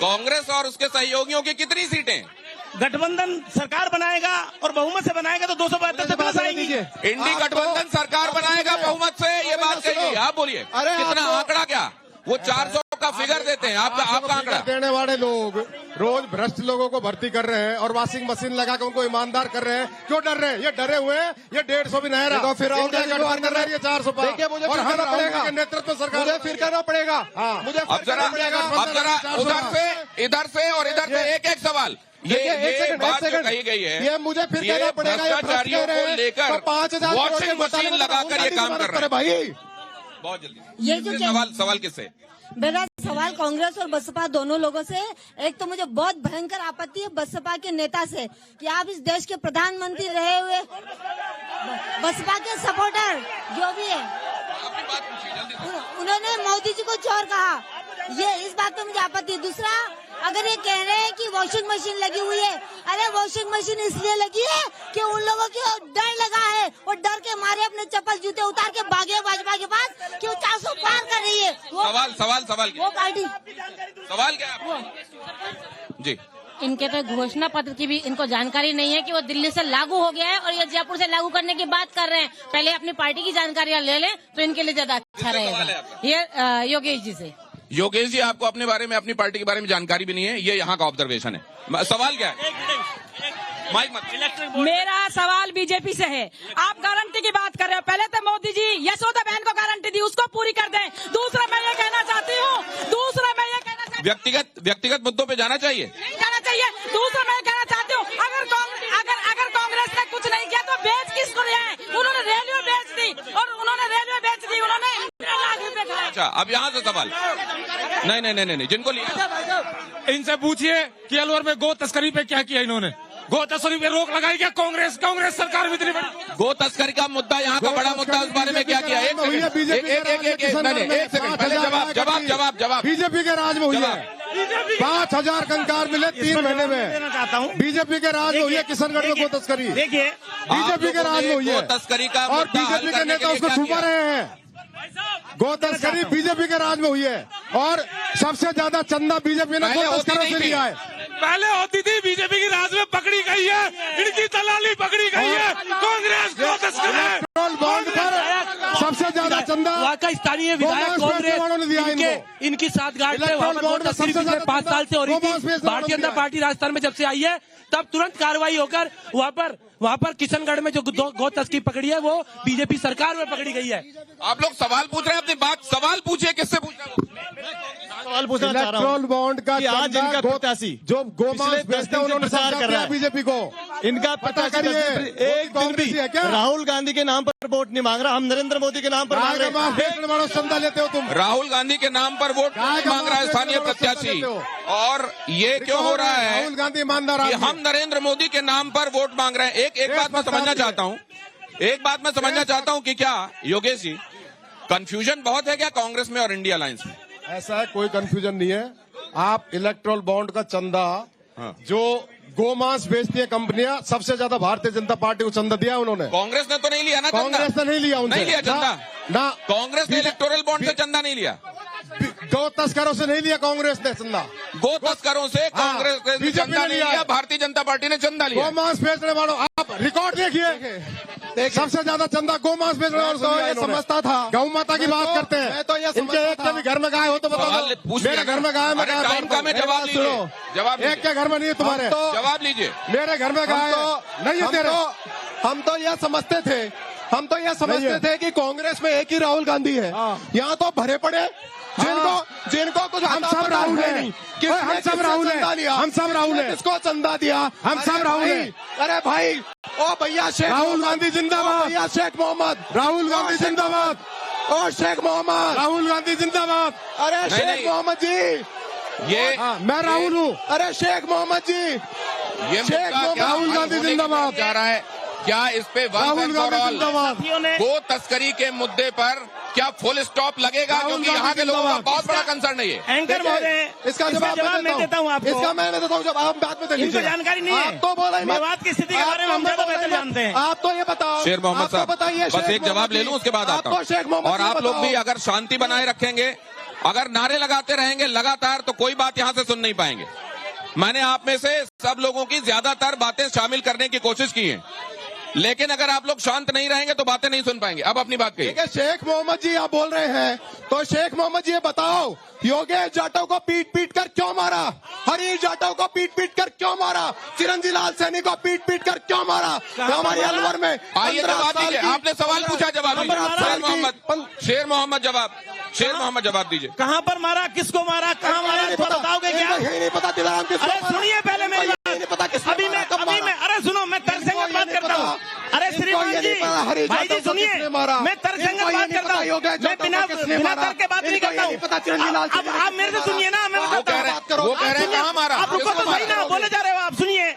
S2: कांग्रेस और उसके सहयोगियों की कितनी सीटें?
S12: गठबंधन सरकार बनाएगा और बहुमत से बनाएगा तो 272 से प्लस आएंगी।
S2: इंडी गठबंधन सरकार बनाएगा बहुमत से, ये बात कही। आप बोलिए कितना आंकड़ा? क्या वो 400 का फिगर देते हैं? आपका आंकड़ा
S11: देने वाले लोग रोज भ्रष्ट लोगों को भर्ती कर रहे हैं और वॉशिंग मशीन लगा कर उनको ईमानदार कर रहे हैं। क्यों डर रहे हैं? ये डरे हुए हैं। ये 150 भी नहीं रहा, फिर गठबंधन कर रहा है। ये 400 पार। देखिए मुझे फिर करना पड़ेगा, नेतृत्व सरकार मुझे फिर करना पड़ेगा। मुझे
S2: अब जरा इधर से और इधर से एक सवाल, ये बात जो कही गई है,
S11: ये मुझे फिर कहना पड़ेगा।
S2: भ्रष्टाचारियों को लेकर
S11: 5000
S2: वॉशिंग मशीन लगाकर ये काम कर रहे हैं
S11: भाई।
S2: बहुत जल्दी
S17: ये जो
S2: सवाल किससे?
S17: मेरा सवाल कांग्रेस और बसपा दोनों लोगों से। एक तो मुझे बहुत भयंकर आपत्ति है बसपा के नेता से कि आप इस देश के प्रधानमंत्री रहे हुए बसपा के सपोर्टर जो भी है, उन्होंने मोदी जी को चोर कहा। ये इस बात पे मुझे आपत्ति है। दूसरा, अगर ये कह रहे हैं कि वॉशिंग मशीन लगी हुई है, अरे वॉशिंग मशीन इसलिए लगी है कि उन लोगों को डर लगा है, वो डर के मारे अपने चप्पल जूते उतार के भागे भाजपा के पास कि वो 400 पार कर रही है।
S2: सवाल
S17: वो पार्टी
S2: सवाल क्या जी?
S18: इनके तो घोषणा पत्र की भी इनको जानकारी नहीं है कि वो दिल्ली से लागू हो गया है और ये जयपुर से लागू करने की बात कर रहे हैं। पहले अपनी पार्टी की जानकारियां ले लें तो इनके लिए ज्यादा अच्छा रहेगा। ये योगेश जी से।
S2: योगेश जी, आपको अपने बारे में, अपनी पार्टी के बारे में जानकारी भी नहीं है, ये यहाँ का ऑब्जर्वेशन है। सवाल क्या है? माइक मत।
S18: मेरा सवाल बीजेपी से है। आप गारंटी की बात कर रहे हो, पहले तो मोदी जी यशोदा बहन को गारंटी दी, उसको पूरी कर दें। दूसरा मैं ये कहना चाहती हूँ,
S2: व्यक्तिगत मुद्दों पे जाना चाहिए,
S18: नहीं जाना चाहिए। दूसरा मैं कहना चाहती हूँ, अगर कांग्रेस ने कुछ नहीं किया तो बेच किसको रहे हैं? उन्होंने रेलवे बेच दी उन्होंने
S2: अच्छा, अब यहाँ से सवाल नहीं, जिनको लिया
S19: इनसे पूछिए कि अलवर में गो तस्करी पे क्या किया इन्होंने? गो तस्करी पे रोक लगाई क्या कांग्रेस सरकार में? इतनी बड़ी
S2: गो तस्करी का मुद्दा यहाँ का बड़ा मुद्दा, उस बारे में क्या किया? एक सेकंड पहले जवाब
S11: बीजेपी के राज में हुई है।
S10: 5,000 कंकार मिले 3 महीने में।
S12: चाहता हूँ
S10: बीजेपी के राज में हुई है किशनगढ़ में गो तस्करी।
S12: देखिए
S10: बीजेपी के राज में हुई है
S2: तस्करी का
S10: और बीजेपी के नेता उसको छुपा रहे हैं। गो तस्करी बीजेपी के राज में हुई है और सबसे ज्यादा चंदा बीजेपी ने गो तस्करों से लिया है।
S19: पहले होती थी, बीजेपी की राज में पकड़ी गई है, इनकी दलाली पकड़ी गई है, कांग्रेस को तस्कर है।
S10: पेट्रोल बॉन्ड पर सबसे ज्यादा चंदा
S14: वहाँ का स्थानीय विधायक कांग्रेस इनकी साठगांठ से वहाँ पर गो तस्करी पिछले 5 साल से हो रही थी। भारतीय जनता पार्टी राजस्थान में जब से आई है तब तुरंत कार्रवाई होकर वहाँ पर किशनगढ़ में जो गो तस्करी पकड़ी है वो बीजेपी सरकार में पकड़ी गई है।
S2: आप लोग सवाल पूछ रहे हैं, अपनी बात सवाल पूछिए, किससे पूछ रहे
S15: सवाल पूछना चाह रहा हूं।
S10: पेट्रोल बॉन्ड का
S15: आज इनका प्रत्याशी
S10: जो गोमांस बेचते हैं उन्होंने
S15: प्रचार कर रहा है
S10: बीजेपी को।
S15: इनका
S10: पता करिए
S15: एक दिन भी
S10: है क्या?
S15: राहुल गांधी के नाम पर वोट नहीं मांग रहा, हम नरेंद्र मोदी के नाम पर मांग रहे हैं।
S10: चंदा लेते हो तुम।
S2: राहुल गांधी के नाम पर वोट मांग रहा है स्थानीय प्रत्याशी। और ये क्यों हो रहा है?
S10: राहुल गांधी ईमानदार
S2: कि हम नरेंद्र मोदी के नाम पर वोट मांग रहे हैं। एक बात मैं समझना चाहता हूँ, एक बात मैं समझना चाहता हूँ कि क्या योगेश जी कंफ्यूजन बहुत है क्या कांग्रेस में और इंडिया अलायंस में?
S10: ऐसा है, कोई कंफ्यूजन नहीं है। आप इलेक्ट्रोल बॉन्ड का चंदा जो गोमांस बेचती है कंपनियां, सबसे ज्यादा भारतीय जनता पार्टी को चंदा दिया है उन्होंने।
S2: कांग्रेस ने तो नहीं लिया ना?
S10: कांग्रेस ने नहीं लिया, उनसे
S2: नहीं लिया चंदा
S10: ना।
S2: कांग्रेस ने इलेक्टोरल बॉन्ड से चंदा नहीं लिया।
S10: गौ तस्करों से नहीं लिया कांग्रेस ने चंदा।
S2: गो तस्करों से कांग्रेस ने चंदा नहीं लिया, भारतीय जनता पार्टी ने चंदा लिया।
S10: गोमांस बेचने वालों आप रिकॉर्ड देखिए, सबसे ज्यादा चंदा गोमांस बेचने वालों से लिया। समझता था गौ माता की बात करते हैं। मैं तो ये इनके एक के भी घर में गाय हो तो बताओ। मेरे घर में गाय,
S2: टाइम का मैं जवाब लीजिए, जवाब
S10: एक के घर में नहीं है तुम्हारे,
S2: जवाब लीजिए।
S10: मेरे घर में गाय नहीं है तेरे।
S11: हम तो यह समझते थे कि कांग्रेस में एक ही राहुल गांधी है। यहाँ तो भरे पड़े जिनको कुछ
S10: हम सब राहुल है, हम सब राहुल है, हम सब राहुल है।
S11: किसको चंदा दिया?
S10: हम सब राहुल है।
S11: अरे भाई, ओ भैया शेख
S10: राहुल गांधी जिंदाबाद,
S11: भैया शेख मोहम्मद,
S10: राहुल गांधी जिंदाबाद,
S11: ओ शेख मोहम्मद,
S10: राहुल गांधी जिंदाबाद।
S11: अरे शेख मोहम्मद जी,
S2: ये
S10: मैं राहुल हूँ।
S11: अरे शेख मोहम्मद जी,
S2: ये
S11: शेख मोहम्मद,
S10: राहुल गांधी जिंदाबाद
S2: जा रहा है। क्या इस पे
S10: राहुल गांधी जिंदाबाद।
S2: गो तस्करी के मुद्दे पर क्या फुल स्टॉप लगेगा? क्योंकि यहाँ के लोगों का बहुत बड़ा कंसर्न है ये।
S12: एंकर महोदय,
S11: इसका जवाब मैं देता हूँ आपको। इसका मैं देता हूँ, जब आप बात में
S12: इनको जानकारी नहीं है।
S11: आप तो बोला
S12: मेवात की स्थिति के बारे में हम ज्यादा बेहतर जानते हैं।
S11: आप तो ये बताओ
S2: शेर मोहम्मद साहब,
S11: बताइए,
S2: बस एक जवाब ले लूं उसके बाद आता हूँ। और आप लोग भी अगर शांति बनाए रखेंगे, अगर नारे लगाते रहेंगे लगातार, तो कोई बात यहाँ से सुन नहीं पाएंगे। मैंने आप में से सब लोगों की ज्यादातर बातें शामिल करने की कोशिश की है, लेकिन अगर आप लोग शांत नहीं रहेंगे तो बातें नहीं सुन पाएंगे। अब अपनी बात कहिए।
S11: शेख मोहम्मद जी आप बोल रहे हैं, तो शेख मोहम्मद जी ये बताओ, योगेश जाटव को पीट पीट कर क्यों मारा? हरीश जाटव को पीट पीट कर क्यों मारा? चिरंजीवी लाल सैनी को पीट पीट कर क्यों मारा? हमारे अलवर में
S2: आइए जवाब दीजिए। आपने सवाल पूछा, जवाब दीजिए। शेर मोहम्मद जवाब दीजिए।
S12: कहाँ पर मारा, किसको मारा, कहाँ मारा, बताओगे क्या?
S11: नहीं पता।
S12: अरे सुनिए पहले मेरी बात। अभी मैं अरे सुनो, मैं तर्कसंगत बात करता हूँ। अरे श्रीमान जी, भाई जी सुनिए, मैं तर्कसंगत बात करता हूँ, मैं बिना तर्क के बात नहीं करता हूँ। अब आप मेरे से सुनिए ना, मैं
S2: वो कह रहे हैं कहाँ मारा?
S12: आप रुको तो सही ना, बोले जा रहे हो आप। सुनिए,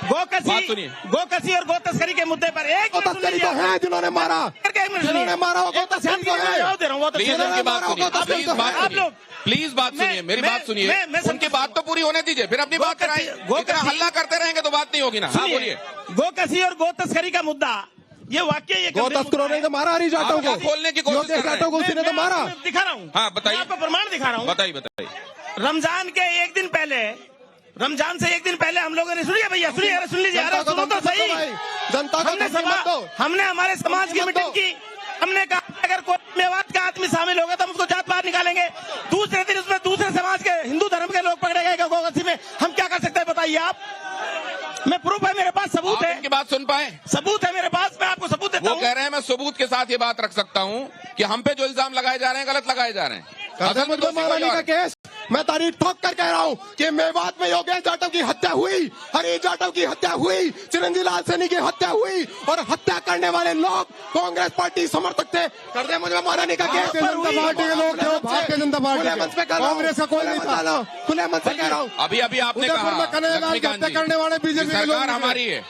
S12: गोकसी और गो तस्करी के मुद्दे पर एक
S11: तस्करी तो है जिन्होंने मारा, जिन्होंने मारा वो गो तस्करी तो है।
S2: प्लीज बात सुनिए, मेरी बात सुनिए, उनकी बात तो पूरी होने दीजिए, फिर अपनी बात कराइए। इतना हल्ला करते रहेंगे तो बात नहीं होगी ना। हाँ बोलिए।
S12: गोकसी और गो तस्करी का मुद्दा, ये वाक्य ये
S11: गो तस्करों ने तो मारा हरीश जाटव को,
S2: खोलने की कोशिश कर रहे हैं।
S11: उसी ने तो मारा।
S12: दिखा रहा हूँ।
S2: हाँ बताइए,
S12: आपको प्रमाण दिखा रहा हूँ।
S2: बताइए।
S12: रमजान के एक दिन पहले, रमजान से एक दिन पहले हम लोगों ने, सुनिए भैया, सुनिए, अरे सुन लीजिए, अरे सुनो तो सही। हमने हमारे समाज की मीटिंग की, हमने कहा अगर कोई मेवात का आदमी शामिल होगा तो हम उसको जात बाहर निकालेंगे। दूसरे दिन उसमें दूसरे समाज के हिंदू धर्म के लोग पकड़े गए गोकसी में। हम क्या कर सकते हैं बताइए आप? मैं प्रूफ है मेरे पास, सबूत है।
S2: इनकी बात सुन पाए?
S12: सबूत है मेरे पास, मैं आपको सबूत देता हूं।
S2: वो कह रहे हैं मैं सबूत के साथ ये बात रख सकता हूँ कि हम पे जो इल्जाम लगाए जा रहे हैं गलत लगाए जा रहे हैं।
S11: महारानी का केस मैं तारीफ ठोक कर कह रहा हूँ कि मेवात में योगेश जाटव की हत्या हुई, हरीश जाटव की हत्या हुई, चिरंजीवी लाल सैनी की हत्या हुई, और हत्या करने वाले लोग कांग्रेस पार्टी समर्थक थे। कर दे मुझे महारानी का केस।
S10: जनता पार्टी के लोग थे, भारतीय जनता पार्टी, कांग्रेस का कोई नहीं था।
S11: खुले मन से कह रहा हूँ।
S2: अभी आपने कहा
S10: करने वाले बीजेपी
S2: सरकार हमारी है,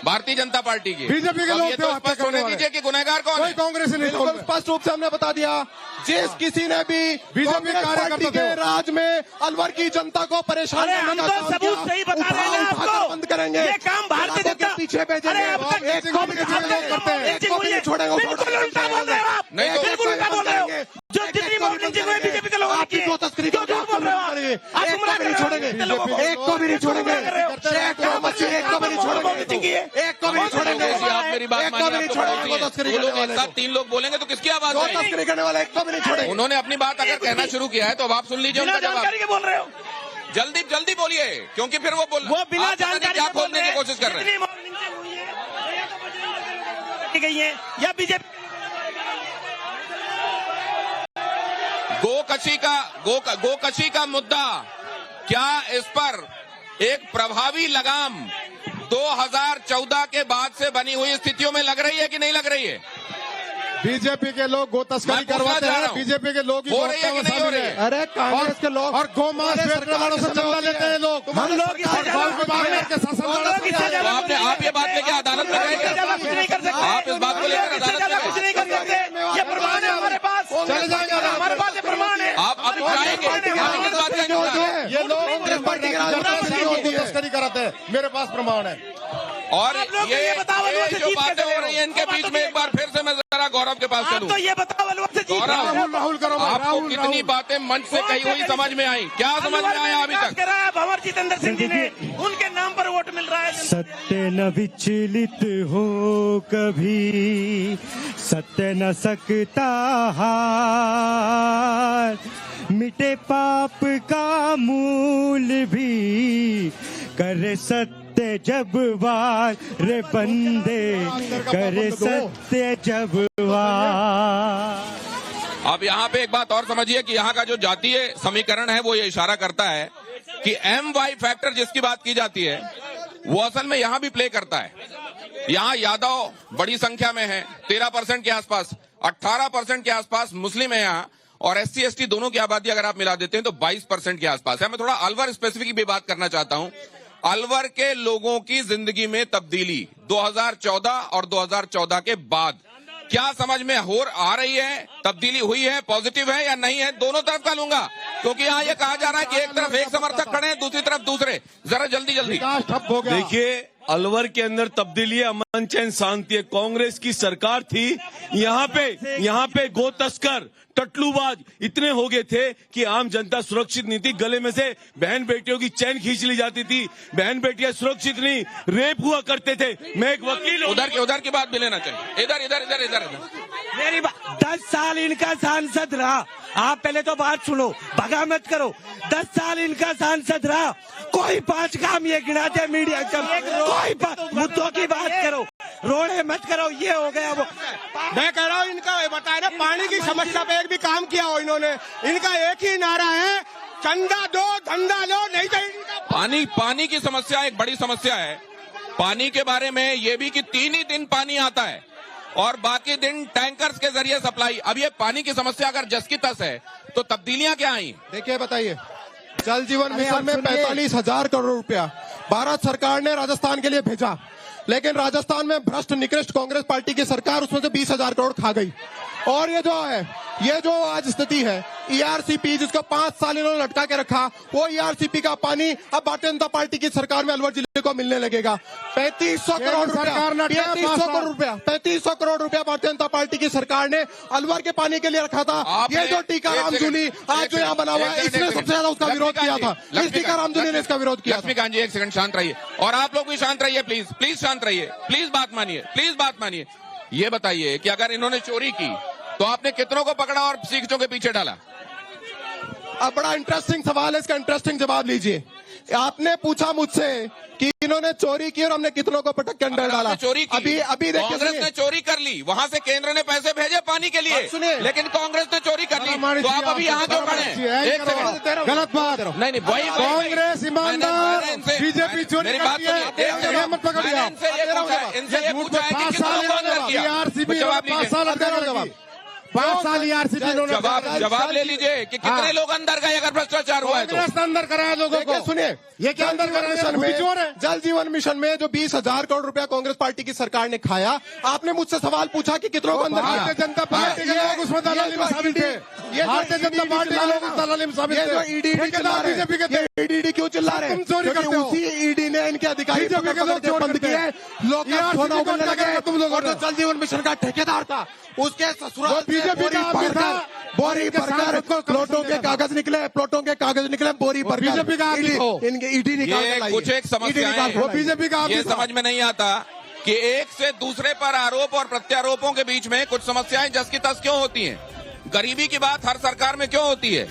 S2: भारतीय जनता पार्टी की।
S11: बीजेपी के
S2: अब
S11: लोग
S2: ये तो स्पष्ट होने दीजिए कि गुनहगार कौन है।
S11: कांग्रेस ने स्पष्ट रूप से हमने बता दिया, जिस किसी ने भी बीजेपी पार्टी के राज में अलवर की जनता को परेशान करने का काम किया,
S14: सही बता रहे हैं आपको,
S11: बंद करेंगे।
S14: ये काम भारतीय जनता
S11: पीछे भेजेंगे। एक को भी नहीं छोड़ेंगे।
S14: बिल्कुल उल्टा बोल रहे हो आप, बिल्कुल उल्टा बोल रहे हो। जो जितनी मॉर्निंग हुई बीजेपी के लोगों की, जो तस्करी बोल रहे हो आप, गुमराह नहीं छोड़ेंगे,
S11: एक को भी नहीं छोड़ेंगे, एक को भी नहीं छोड़ेंगे, एक को भी नहीं छोड़ेंगे।
S2: आप मेरी बात मानिए, दो लोग एक साथ 3 लोग बोलेंगे तो किसकी आवाज आएगी?
S11: तस्करी करने वाला एक को भी नहीं छोड़ेंगे।
S2: उन्होंने अपनी बात अगर कहना शुरू किया है तो अब आप सुन लीजिए उनका जवाब।
S14: बोल रहे हो,
S2: जल्दी जल्दी बोलिए, क्योंकि फिर वो
S14: बिना जानकारी
S2: क्या खोलने की कोशिश कर रहे हैं।
S14: गई है या बीजेपी
S2: गोकशी का मुद्दा, क्या इस पर एक प्रभावी लगाम 2014 के बाद से बनी हुई स्थितियों में लग रही है कि नहीं लग रही है?
S11: बीजेपी के लोग गो तस्करी करवाते हैं, बीजेपी के लोग
S2: हो रही है कि नहीं हो रही है?
S11: अरे कांग्रेस के लोग और गौ मांस बेचने वालों से चंदा लेते हैं लोग।
S14: हम लोग
S2: आप ये बात लेके अदालत में गए? आप इस बात को लेकर अदालत में
S14: कुछ नहीं कर सकते, ये प्रमाण है हमारे पास,
S11: चले जाएंगे,
S14: हमारे पास ये प्रमाण है।
S2: आप अभी जाएंगे, आप किस बात का
S11: ये लोग तस्करी कराते हैं, मेरे पास प्रमाण है।
S2: और ये जो बातें हो रही है इनके बीच में एक बार फिर से मैं जरा गौरव के पास चलूं।
S14: तो ये बताओ अलवर से जीत
S11: राहुल करो,
S2: आपको कितनी बातें मंच से कही हुई समझ में आई? क्या समझ में आया अभी तक?
S14: भंवर जितेंद्र सिंह जी ने, उनके नाम पर वोट मिल रहा है।
S1: सत्य न विचलित हो कभी, सत्य न सकता हार, मिटे पाप का मूल भी, करे सत्य जब वार रे बंदे, करे सत्य जब वार।
S2: अब यहाँ पे एक बात और समझिए कि यहाँ का जो जातीय समीकरण है वो ये इशारा करता है कि MY फैक्टर जिसकी बात की जाती है वो असल में यहाँ भी प्ले करता है। यहाँ यादव बड़ी संख्या में है, 13% के आसपास, 18% के आसपास मुस्लिम है यहाँ, और SC ST दोनों की आबादी अगर आप मिला देते हैं तो 22% के आसपास है। मैं थोड़ा अलवर स्पेसिफिक की भी बात करना चाहता हूं। अलवर के लोगों की जिंदगी में तब्दीली 2014 और 2014 के बाद क्या समझ में आ रही है? तब्दीली हुई है, पॉजिटिव है या नहीं है? दोनों तरफ का लूंगा, क्योंकि यहाँ ये कहा जा रहा है कि एक तरफ एक समर्थक खड़े हैं, दूसरी तरफ दूसरे। जरा जल्दी जल्दी।
S20: देखिए, अलवर के अंदर तब्दीली, अमन चैन शांति है। कांग्रेस की सरकार थी, यहाँ पे गो तस्कर, टटलूबाज इतने हो गए थे कि आम जनता सुरक्षित नहीं थी। गले में से बहन बेटियों की चैन खींच ली जाती थी, बहन बेटियां सुरक्षित नहीं, रेप हुआ करते थे। मैं एक वकील,
S2: उधर की बात भी लेना चाहिए। इधर
S14: मेरी 10 साल इनका सांसद रहा, आप पहले तो बात सुनो, भगा मत करो। 10 साल इनका सांसद रहा, कोई 5 काम ये गिनाते मीडिया कम, कोई मुद्दों की बात करो, रोड़े मत करो, ये हो गया वो।
S11: मैं कह रहा हूँ इनका बताया ना, पानी की समस्या पे एक भी काम किया हो इन्होंने। इनका एक ही नारा है, चंदा दो धंधा लो, नहीं तो
S2: पानी की समस्या एक बड़ी समस्या है। पानी के बारे में ये भी कि 3 ही दिन पानी आता है और बाकी दिन टैंकर्स के जरिए सप्लाई। अब ये पानी की समस्या अगर जस की तस है तो तब्दीलियां क्या आई?
S11: देखिए बताइए, जल जीवन मिशन में 45,000 करोड़ रुपया भारत सरकार ने राजस्थान के लिए भेजा, लेकिन राजस्थान में भ्रष्ट निकृष्ट कांग्रेस पार्टी की सरकार उसमें से 20,000 करोड़ खा गई। और ये जो आज स्थिति है, ERCP जिसको 5 साल इन्होंने लटका के रखा, वो ERCP का पानी अब भारतीय जनता पार्टी की सरकार में अलवर जिले को मिलने लगेगा। 3500 करोड़ रुपया 3500 करोड़ रुपया भारतीय जनता पार्टी की सरकार ने अलवर के पानी के लिए रखा था। ये जो टीकाराम जूली आज जो यहाँ बना हुआ है, इसने सबसे ज्यादा उसका विरोध किया था। इस टीकाराम जूली ने इसका विरोध किया।
S2: लक्ष्मीकांत जी, एक सेकंड शांत रहिए, और आप लोग भी शांत रहिए, प्लीज शांत रहिए, प्लीज बात मानिए। ये बताइए कि अगर इन्होंने चोरी की तो आपने कितनों को पकड़ा और सीखों के पीछे डाला?
S11: अब बड़ा इंटरेस्टिंग सवाल है, इसका इंटरेस्टिंग जवाब लीजिए। आपने पूछा मुझसे कि इन्होंने चोरी की और हमने कितनों को पटक के अंदर डाला।
S2: चोरी की,
S11: अभी देखिए,
S2: कांग्रेस ने चोरी कर ली, वहां से केंद्र ने पैसे भेजे पानी के लिए, लेकिन कांग्रेस ने चोरी कर ली, तो आप अभी यहाँ क्यों खड़े हैं? एक सेकंड,
S11: गलत बात।
S2: नहीं, वही
S11: कांग्रेस ईमानदार, बीजेपी चोरी
S2: मेरी बात
S11: सुनिए, मत पकड़िए।
S2: इनसे ये पूछा है कि कितना अंदर किया?
S10: 5 साल ERCP इन्होंने
S2: जवाब ले लीजिए कि कितने लोग अंदर गए अगर भ्रष्टाचार हुआ है तो।
S10: कांग्रेस ने अंदर कराया लोगों को।
S11: सुनिए,
S10: ये क्या अंदर कराया?
S11: जल जीवन मिशन में जो 20,000 करोड़ रुपया कांग्रेस पार्टी की सरकार ने खाया, आपने मुझसे सवाल पूछा कि कितनों को अंदर किया?
S10: भारतीय जनता पार्टी के लोग उसमें दलाली में शामिल थे। भारतीय जनता पार्टी के लोग उस दलाली में शामिल थे। बीजेपी के
S11: ईडी क्यों चिल्ला रहे हैं? क्योंकि उसी ईडी ने इनके अधिकारी बंद किए हैं। लोग तुम लोगों ने जल जीवन मिशन का ठेकेदार था, उसके ससुराल
S10: बीजेपी का
S11: बोरी भरकर प्लॉटों के कागज निकले बोरी पर
S10: बीजेपी का
S11: इनके ईडी निकाल।
S2: कुछ एक समस्याएं
S10: बीजेपी का
S2: ये समझ में नहीं आता कि एक से दूसरे पर आरोप और प्रत्यारोपों के बीच में कुछ समस्याएं जस की तस क्यों होती हैं? गरीबी की बात हर सरकार में क्यों होती है?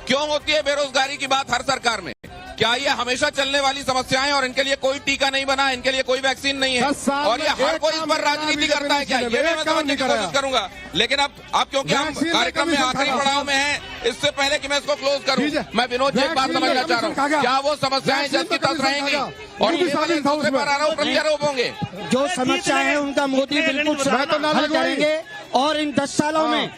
S2: क्यों होती है बेरोजगारी की बात हर सरकार में? क्या ये हमेशा चलने वाली समस्याएं और इनके लिए कोई टीका नहीं बना, इनके लिए कोई वैक्सीन नहीं है और ये हर कोई इस पर राजनीति करता है क्या? ये मैं समझने की कोशिश करूंगा। लेकिन अब क्योंकि हम कार्यक्रम में आखिरी पड़ाव में हैं, इससे पहले कि मैं इसको क्लोज करूं, मैं विनोद जी एक बात समझना चाह रहा हूं, क्या वो समस्याएं जस की तस रहेंगी और दूसरे पर आरोप प्रत्यारोप होंगे?
S8: जो समस्याएं हैं उनका मोदी बिल्कुल हल करेंगे और इन 10 सालों में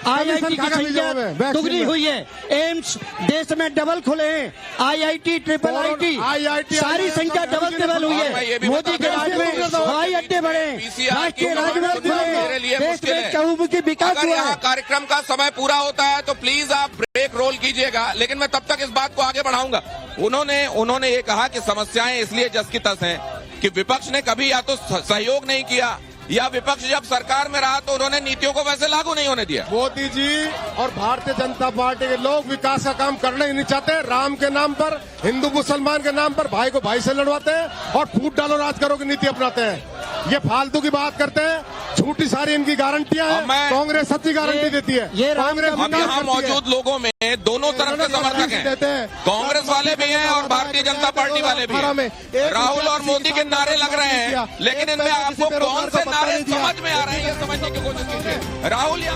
S8: IIT की संख्या दुगनी हुई है। एम्स देश में डबल खुले हैं। IIT IIIT सारी संख्या डबल हुई है। मोदी के राज में हवाई अड्डे बढ़े, राष्ट्रीय राजमार्ग खुले, देश में चहुमुखी विकास हुआ है।
S2: कार्यक्रम का समय पूरा होता है तो प्लीज आप ब्रेक रोल कीजिएगा, लेकिन मैं तब तक इस बात को आगे बढ़ाऊंगा। उन्होंने ये कहा कि समस्याएं इसलिए जस की तस हैं कि विपक्ष ने कभी या तो सहयोग नहीं किया या विपक्ष जब सरकार में रहा तो उन्होंने नीतियों को वैसे लागू नहीं होने दिया।
S10: मोदी जी और भारतीय जनता पार्टी के लोग विकास का काम करना ही नहीं चाहते। राम के नाम पर, हिंदू मुसलमान के नाम पर भाई को भाई से लड़वाते हैं और फूट डालो राज करो की नीति अपनाते हैं। ये फालतू की बात करते हैं, झूठी सारी इनकी गारंटियां हैं। कांग्रेस सच्ची गारंटी देती है। कांग्रेस
S2: यहाँ मौजूद लोगों में दोनों तरफ के समर्थक हैं, कांग्रेस वाले भी हैं और भारतीय जनता पार्टी वाले भी हैं। राहुल और मोदी के नारे लग रहे हैं, लेकिन इनमें आपको कौन से नारे समझ में आ रहे हैं ये समझने की कोशिश कीजिए। राहुल या